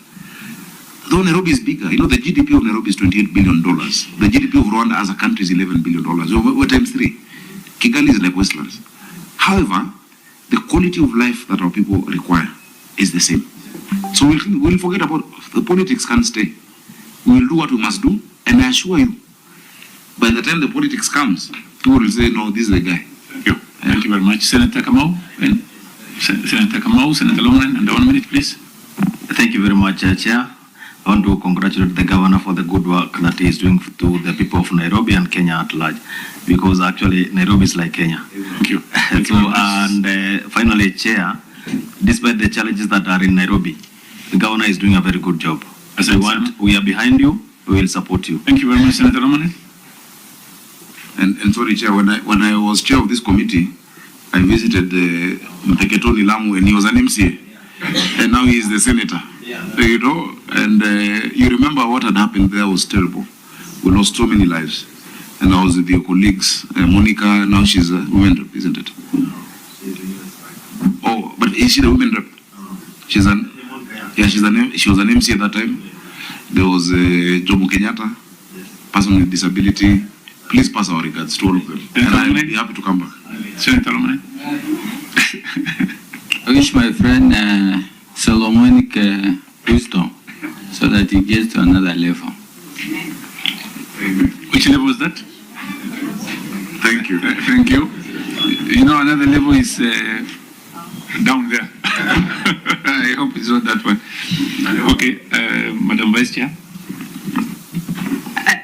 Though Nairobi is bigger, you know, the GDP of Nairobi is $28 billion. The GDP of Rwanda as a country is $11 billion. We're times three. Kigali is like Westlands. However, the quality of life that our people require is the same. So we'll forget about the politics can't stay. We will do what we must do, and I assure you, by the time the politics comes, people will say, no, this is the guy. Thank you. Thank you very much. Senator Kamau, Senator Longman, and 1 minute, please. Thank you very much, Chair. I want to congratulate the governor for the good work that he is doing to the people of Nairobi and Kenya at large, because actually Nairobi is like Kenya. Thank you. Finally, Chair, despite the challenges that are in Nairobi, the governor is doing a very good job. As we are behind you, we will support you. Thank you very much, Senator Longman. And sorry, Chair, when I was chair of this committee, I visited Mpeketoni Lamu, and he was an MCA, and now he is the senator. You know, and you remember what had happened there was terrible. We lost so many lives. And I was with your colleagues, Monica, now she's a women rep, isn't it? Oh, but is she the women rep? She was an MC at that time. There was Jomo Kenyatta, person with disability. Please pass our regards to all of them. And I'll be happy to come back. Senator Lomane. I wish my friend Solomonic wisdom so that he gets to another level. Which level is that? Thank you. Thank you. You know, another level is down there. I hope it's not that one. Okay, Madam Vice Chair.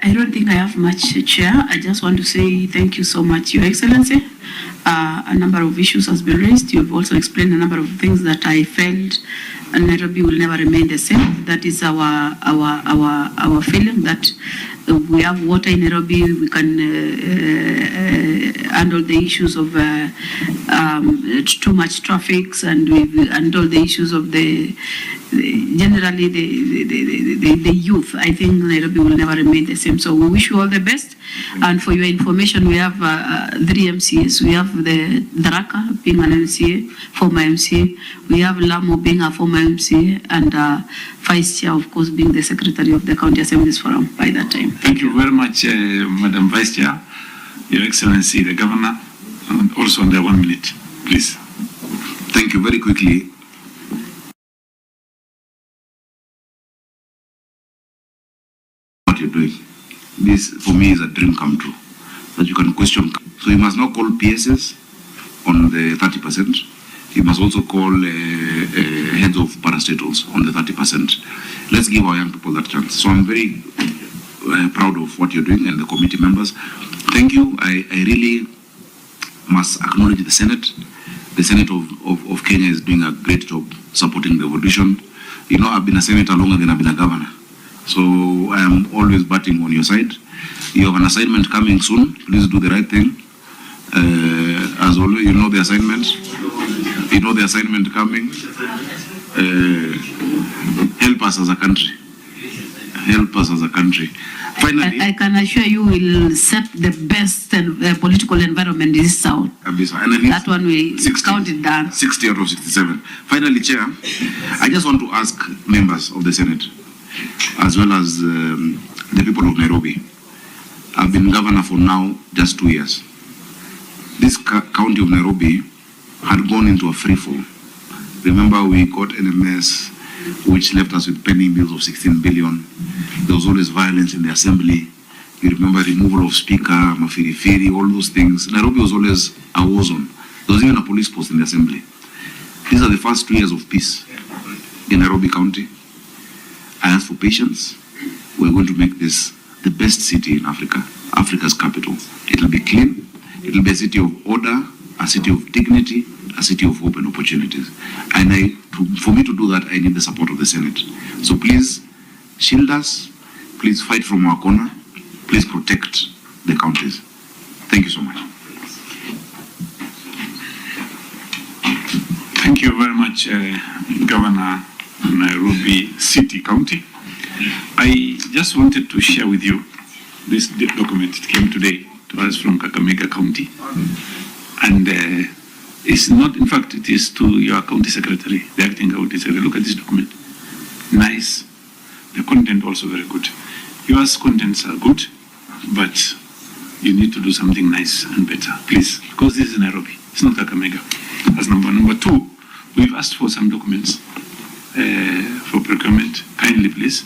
I don't think I have much, Chair. I just want to say thank you so much, Your Excellency. A number of issues has been raised. You've also explained a number of things that I felt Nairobi will never remain the same. That is our feeling that we have water in Nairobi. We can handle the issues of too much traffic, and we handle the issues of generally the youth. I think Nairobi will never remain the same. So we wish you all the best. And for your information, we have 3 MCAs. We have the Daraka being an MCA, former MCA. We have Lamo being a former MCA, and Vice Chair, of course, being the Secretary of the County Assemblies Forum by that time. Thank you very much, Madam Vice Chair, Your Excellency, the Governor, and also under 1 minute, please. Thank you. Very quickly. What you're doing. This, for me, is a dream come true. That you can question. So you must not call PSS on the 30%. You must also call heads of parastatals on the 30%. Let's give our young people that chance. So I'm very proud of what you're doing and the committee members. Thank you. I really must acknowledge the Senate. The Senate of Kenya is doing a great job supporting the evolution. You know, I've been a senator longer than I've been a governor. So I am always batting on your side. You have an assignment coming soon. Please do the right thing. As always, you know the assignment. You know the assignment coming. Help us as a country. Help us as a country. Finally, I can assure you will set the best political environment in this South. That one we count it down. 60 out of 67. Finally, Chair, I just want to ask members of the Senate, as well as the people of Nairobi. I've been governor for now just 2 years. This county of Nairobi had gone into a free fall. Remember, we got NMS, which left us with pending bills of 16 billion. There was always violence in the assembly. You remember removal of speaker, mafiri-firi, all those things. Nairobi was always a war zone. There was even a police post in the assembly. These are the first 2 years of peace in Nairobi County. I ask for patience. We're going to make this the best city in Africa, Africa's capital. It'll be clean. It'll be a city of order, a city of dignity, a city of hope and opportunities. And for me to do that, I need the support of the Senate. So please shield us. Please fight from our corner. Please protect the counties. Thank you so much. Thank you very much, Governor Nairobi City County. I just wanted to share with you this document. It came today to us from Kakamega County. And it's not, in fact, it is to your county secretary, the acting county secretary. Look at this document. Nice. The content also very good. Yours contents are good, but you need to do something nice and better, please, because this is Nairobi. It's not Kakamega. That's number one. Number two, we've asked for some documents for procurement. Kindly, please,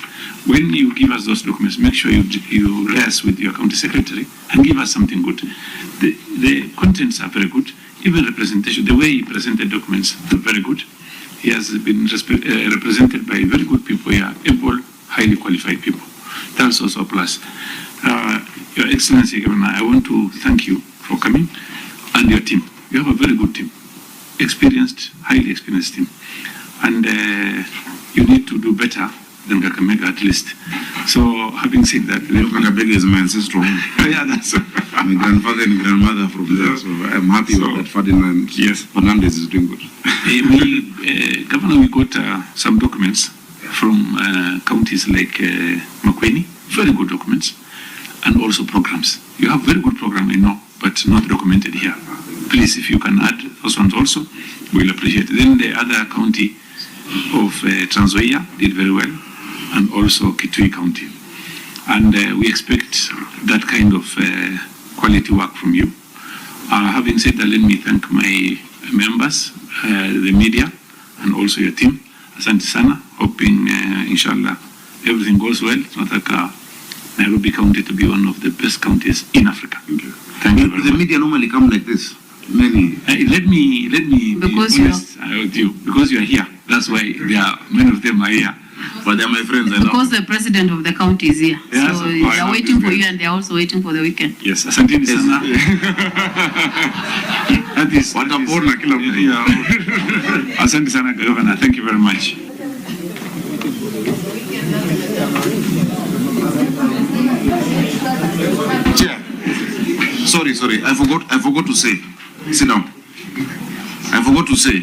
when you give us those documents, make sure you liaise with your county secretary and give us something good. The contents are very good. Even representation, the way he presented documents are very good. He has been represented by very good people here, able, highly qualified people. That's also a plus. Your Excellency, Governor, I want to thank you for coming and your team. You have a very good team, experienced, highly experienced team. And you need to do better than Kakamega at least. So having said that, Kakamega is my ancestral home. Yeah, that's my grandfather and grandmother from there. So I'm happy that Ferdinand Fernandez is doing good. Governor, we got some documents from counties like Makueni, very good documents. and also programs. You have very good program, I know, but not documented here. Please, if you can add those ones also, we'll appreciate it. Then the other county of Trans Nzoia did very well, and also Kitui County. And we expect that kind of quality work from you. Having said that, let me thank my members, the media, and also your team. Asante sana, hoping inshallah everything goes well. Tunataka Nairobi County to be one of the best counties in Africa. Thank you very much. The media normally come like this. Many. Let me Because be honest with you. Because you are here. That's why many of them are here. But they are my friends. Because the president of the county is here. Yes, so of they course. are waiting for you and they are also waiting for the weekend. Yes, asante sana. That is Watapona kila mtu. Yeah. Asante sana, Governor. Thank you very much. Chair. Sorry. I forgot to say. Sit down. I forgot to say.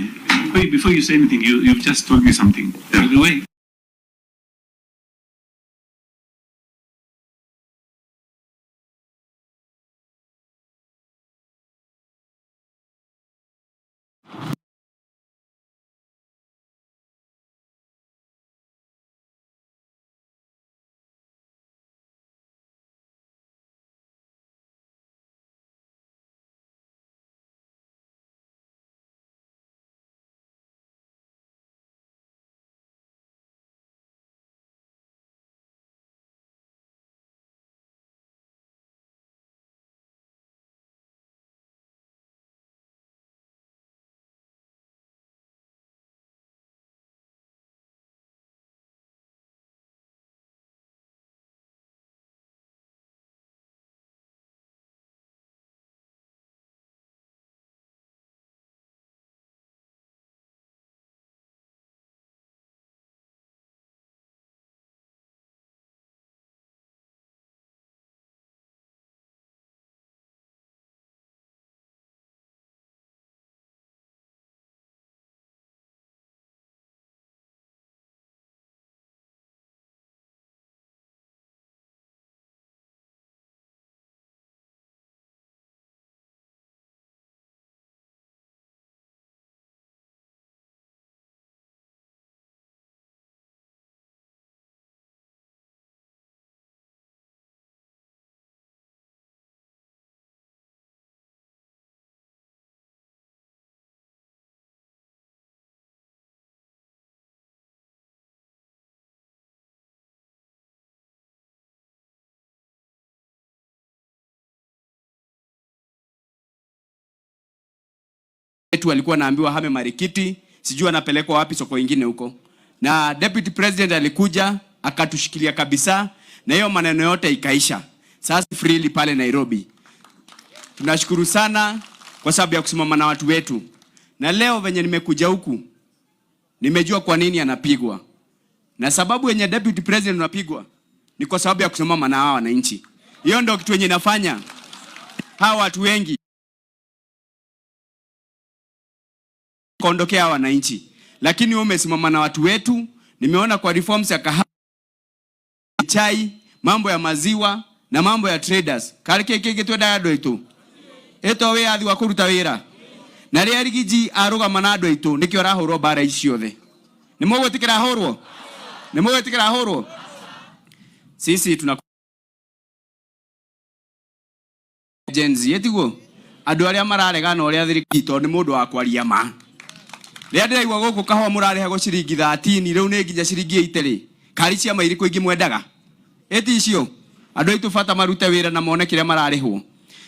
Wait, before you say anything, you've just told me something. By the way, wetu alikuwa naambiwa hame Marikiti, sijui anapelekwa wapi, soko ingine huko. Na deputy president alikuja akatushikilia kabisa na hiyo maneno yote ikaisha. Sasa freely pale Nairobi. Tunashukuru sana kwa sababu ya kusimama na watu wetu. Na leo venye nimekuja huku nimejua kwa nini anapigwa. Na sababu yenye deputy president anapigwa ni kwa sababu ya kusimama na hawa wananchi. Hiyo ndio kitu yenye inafanya hawa watu wengi kuondokea wananchi. Lakini wewe umesimama na watu wetu. Nimeona kwa reforms ya kahawa, chai, mambo ya maziwa na mambo ya traders. Karike keke twenda andũ aitũ. Eto we athi wa kuruta wĩra. Na ria rigiji arugama na andũ aitũ nikio arahũrwo bara icio the. Nĩ mũgũtikĩra hũrwo? Nĩ mũgũtikĩra hũrwo? Sisi tuna Gen Z etiguo. Andũ arĩa mararegana ũrĩa thirikari tondũ nĩ mũndũ wa kwaria ma. Rĩa ndĩraigua gũkũ kahũa mũrarĩhagwo ciringi 13 rĩu nĩ nginya ciringi 80. Kari cia mairĩkũ ingĩ mwendaga? Eti icio andũ aitũ bata marute wĩra na mone kĩrĩa mararĩhwo.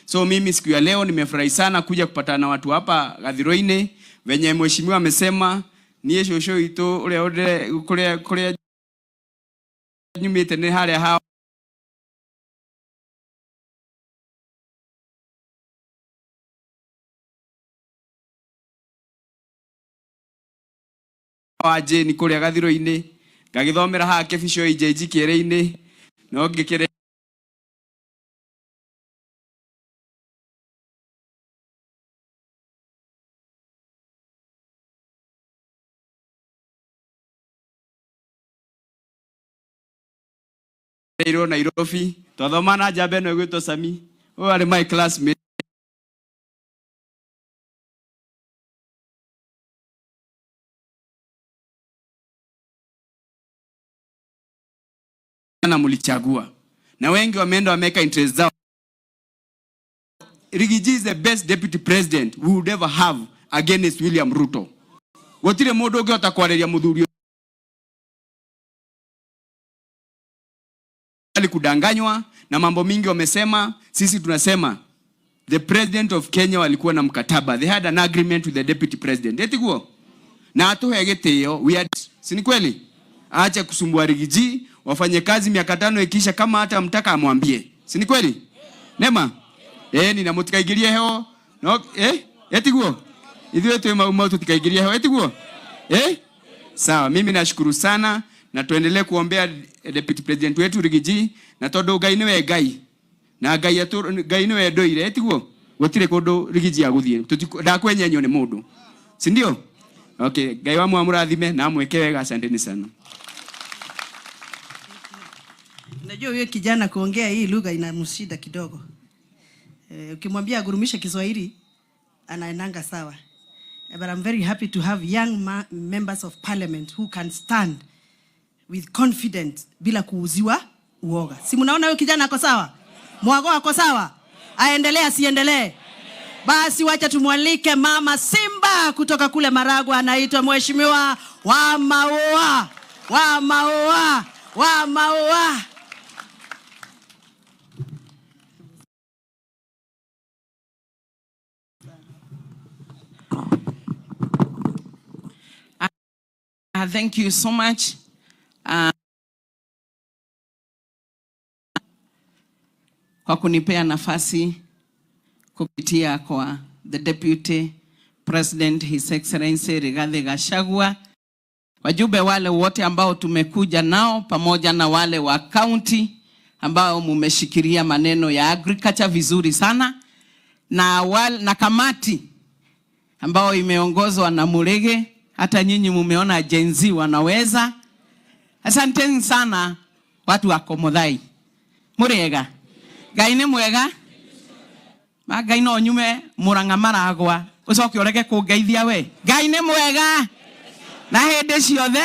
So mimi siku ya leo nimefurahi sana kuja kupatana na watu hapa Gathirũ-inĩ venye mheshimiwa amesema niĩ cũcũ itũ ũrĩa kũrĩa nyumĩte nĩ harĩa ha waje ni kũrĩa Gathirũ-inĩ ngagĩthomera haha Kĩbico IJG kĩere-inĩ no ngĩkĩre Nairobi Tothomana jabe no gwito Sami. Oh, are my classmate. Na mulichagua. Na wengi wameenda wameka interest zao. Rigiji is the best deputy president we would ever have against William Ruto. Wotire mundu ungi otakwareria muthuri kudanganywa na mambo mingi wamesema. Sisi tunasema the president of Kenya walikuwa na mkataba, they had an agreement with the deputy president. Eti guo na atuhe gitio we had, si ni kweli? Aache kusumbua Rigiji, wafanye kazi miaka 5 ikisha, kama hata mtaka amwambie, si ni kweli? Nema nina mutikaigirie heo no eti guo ithuĩ twĩ mau tutikaigirie heo eti guo sawa. Mimi nashukuru sana na tuendelee kuombea deputy president wetu Rigiji, na tondu Ngai niwe Ngai na Ngai niwe ndoire eti guo gutire kundu Rigiji aguthie ndakwenyenyo ni mundu, si ndio? Okay, Ngai wa murathime na mweke wega, asanteni sana. Najua huyo kijana kuongea hii lugha inamshida kidogo. Ukimwambia agurumishe Kiswahili anaendanga sawa. But I'm very happy to have young members of parliament who can stand with confidence bila kuuziwa uoga. Si mnaona huyo kijana ako sawa? Mwago ako sawa? Aendelee asiendelee? Basi wacha tumwalike mama Simba kutoka kule Maragwa, anaitwa Mheshimiwa wa Maua. Wa Maua. Wa Maua. Thank you so much. Kwa kunipea nafasi kupitia kwa the Deputy President His Excellency Rigathi Gachagua, wajumbe wale wote ambao tumekuja nao, pamoja na wale wa county ambao mumeshikilia maneno ya agriculture vizuri sana, na kamati ambao imeongozwa na Murege. Hata nyinyi mumeona Gen Z wanaweza. Asanteni sana watu wa Komodhai. Murega. Ngai ni mwega. Ngai no nyume Murang'a Maragwa. Ucoke ureke kungeithia we. Ngai ni mwega. Na hende ciothe.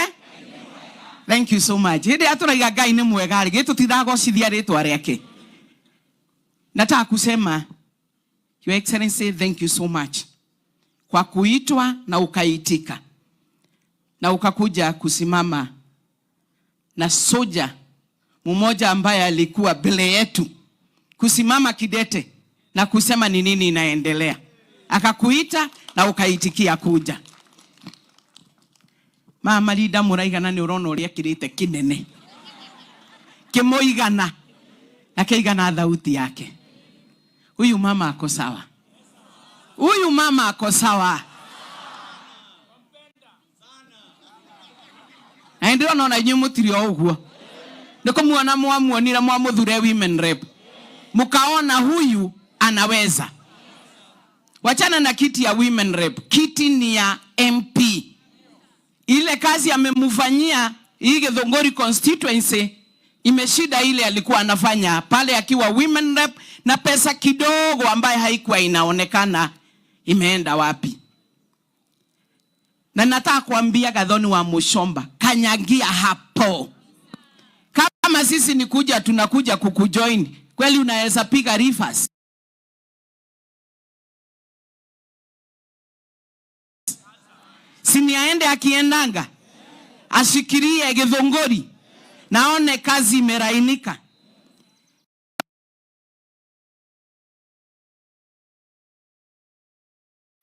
Thank you so much. Hende aturaiga Ngai ni mwega ri tutithagocithia ritwa riake. Nataka kusema Your Excellency, thank you so much kwa kuitwa na ukaitika na ukakuja kusimama na soja mmoja ambaye alikuwa mbele yetu, kusimama kidete na kusema ni nini inaendelea. Akakuita na ukaitikia kuja. Mama Lida Muraigana ni urono uria kirite kinene kimoigana na keigana thauti yake. Huyu mama ako sawa. Huyu mama ako sawa. Na ndio naona nyinyi mutirio uguo. Niko muona mwamuonira mwamuthure women rep. Mukaona huyu anaweza. Wachana na kiti ya women rep. Kiti ni ya MP. Ile kazi amemufanyia hii Githunguri constituency imeshida ile alikuwa anafanya pale akiwa women rep, na pesa kidogo ambaye haikuwa inaonekana imeenda wapi. Na nataka kuambia Gathoni wa Mushomba, kanyagia hapo. Kama sisi ni kuja tunakuja kukujoin, kweli unaweza piga reverse. Sini aende akiendanga ashikirie Githunguri, naone kazi imerainika.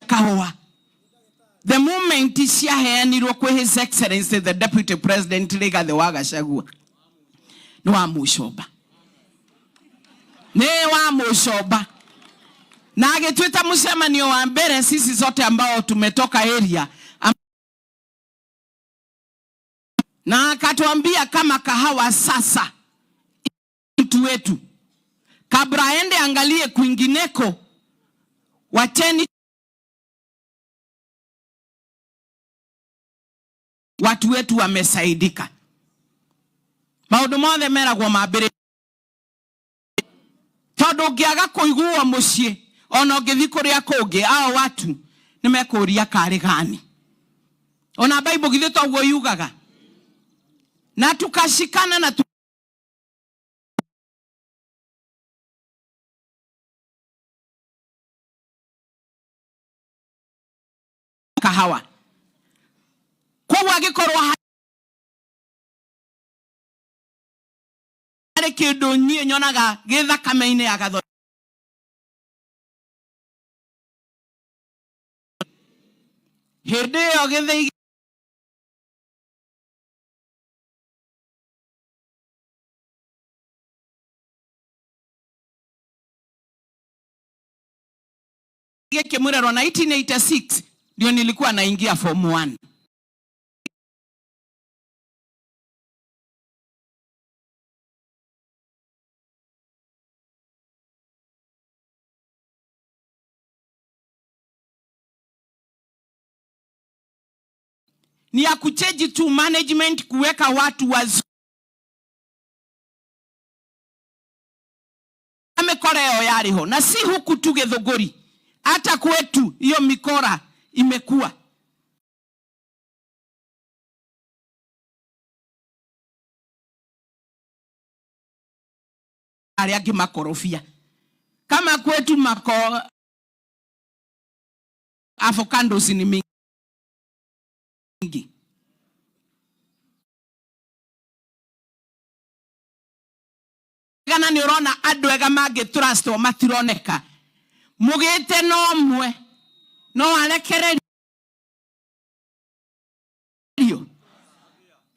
Kawa. The moment ishaheanirwo kwe His Excellency the Deputy President Rigathi wa Gachagua, ni wa Mushomba. Ni wa Mushomba. Na agetwita mucemanio wa mbere sisi zote ambao tumetoka area. Na akatuambia kama kahawa sasa mtu wetu, kabla aende angalie kwingineko, wacheni watu wetu wamesaidika. Maundu mothe meragwo mambere Todo ngiaga kuigua mucii ona ngithi kuria kungi ao watu nimekuria kari gani. Ona Bible githe toguo yugaga. Na tukashikana na kahawa. Kwa agikorwo hari kindu nie nyonaga githakame-ini ya gatho hindi yo githei Kimurero 1986 ndio nilikuwa naingia form 1. Ni ya kucheji tu management, kuweka watu wazuri. Amekoreo yariho na si huku tu Githunguri, hata kwetu hiyo mikora imekuwa. Aliagi makorofia kama kwetu avocados ni mingi. Gana ni urona andu ega mangi trust o matironeka mugite no mwe no arekererio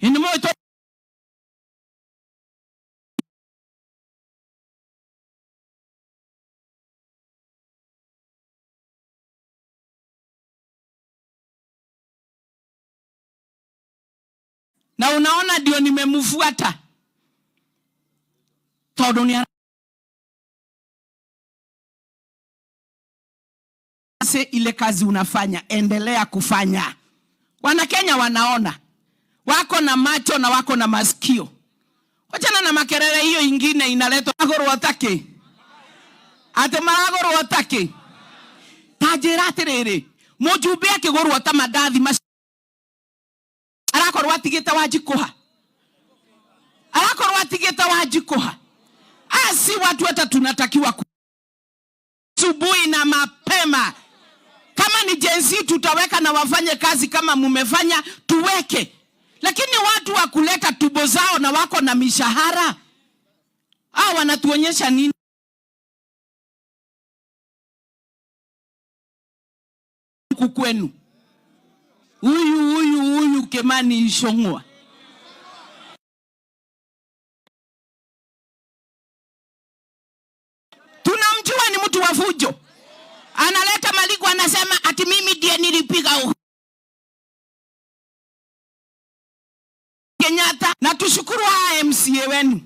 ini moito na unaona ndio nimemfuata todo ni ile kazi unafanya, endelea kufanya. Wana Kenya wanaona, wako na macho na wako na masikio. Wachana na makerere hiyo ingine inaletwa agoro watake. Ate maragoro watake. Tajira terere. Mujube akigoro watamadadhi arakoro watigita wajikoha. Arakoro watigita wajikoha. Asi watu hata tunatakiwa asubuhi na mapema. Kama ni jensi tutaweka na wafanye kazi kama mumefanya tuweke. Lakini watu wa kuleta tubo zao na wako na mishahara, hao wanatuonyesha nini? Kukwenu huyu Kemani Ishongwa tunamjua ni mtu wa fujo. Analeta maligo anasema ati mimi ndiye nilipiga Kenyatta. Na tushukuru MCA wenu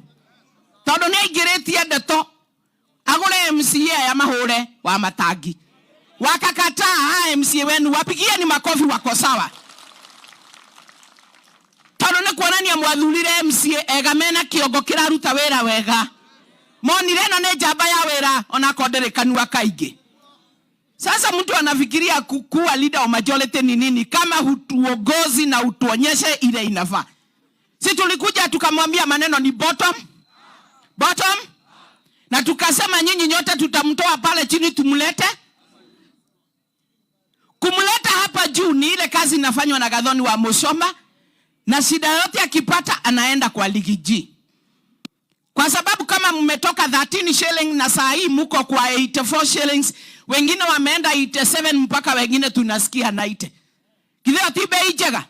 todo ni igeretie ndeto agure MCA ya mahure wa Matangi wakakataa. MCA wenu wapigie ni makofi, wako sawa. Todo ni kuonania mwathurire MCA egamena kiongo kiraruta wera wega monire no ne jamba ya wera ona konderekanua kaingi. Sasa mtu anafikiria kuwa leader wa majority ni nini kama hutuongozi na utuonyeshe ile inafaa. Si tulikuja tukamwambia maneno ni bottom na tukasema nyinyi nyote tutamtoa pale chini tumlete. Kumleta hapa juu ni ile kazi inafanywa na Gathoni wa Musoma, na shida yote akipata anaenda kwa ligi G. Kwa sababu kama mmetoka 13 shillings na saa hii mko kwa 84 shillings, wengine wameenda 87 mpaka wengine tunasikia 90. Kithio tibe ijega.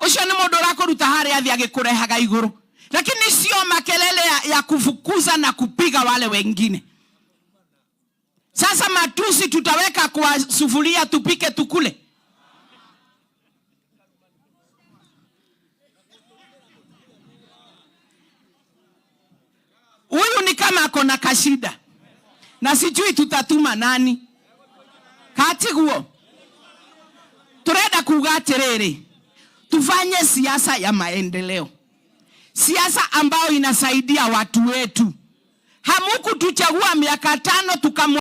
Ucio ni mundu rakuruta hari athi agikurehaga iguru. Lakini sio makelele ya kufukuza na kupiga wale wengine. Sasa matusi tutaweka kwa sufuria tupike tukule. Huyu ni kama ako na kashida. Na sijui tutatuma nani. Kati guo. Turenda kuga atiriri. Tufanye siasa ya maendeleo. Siasa ambayo inasaidia watu wetu. Hamukutuchagua miaka 5 tukamwa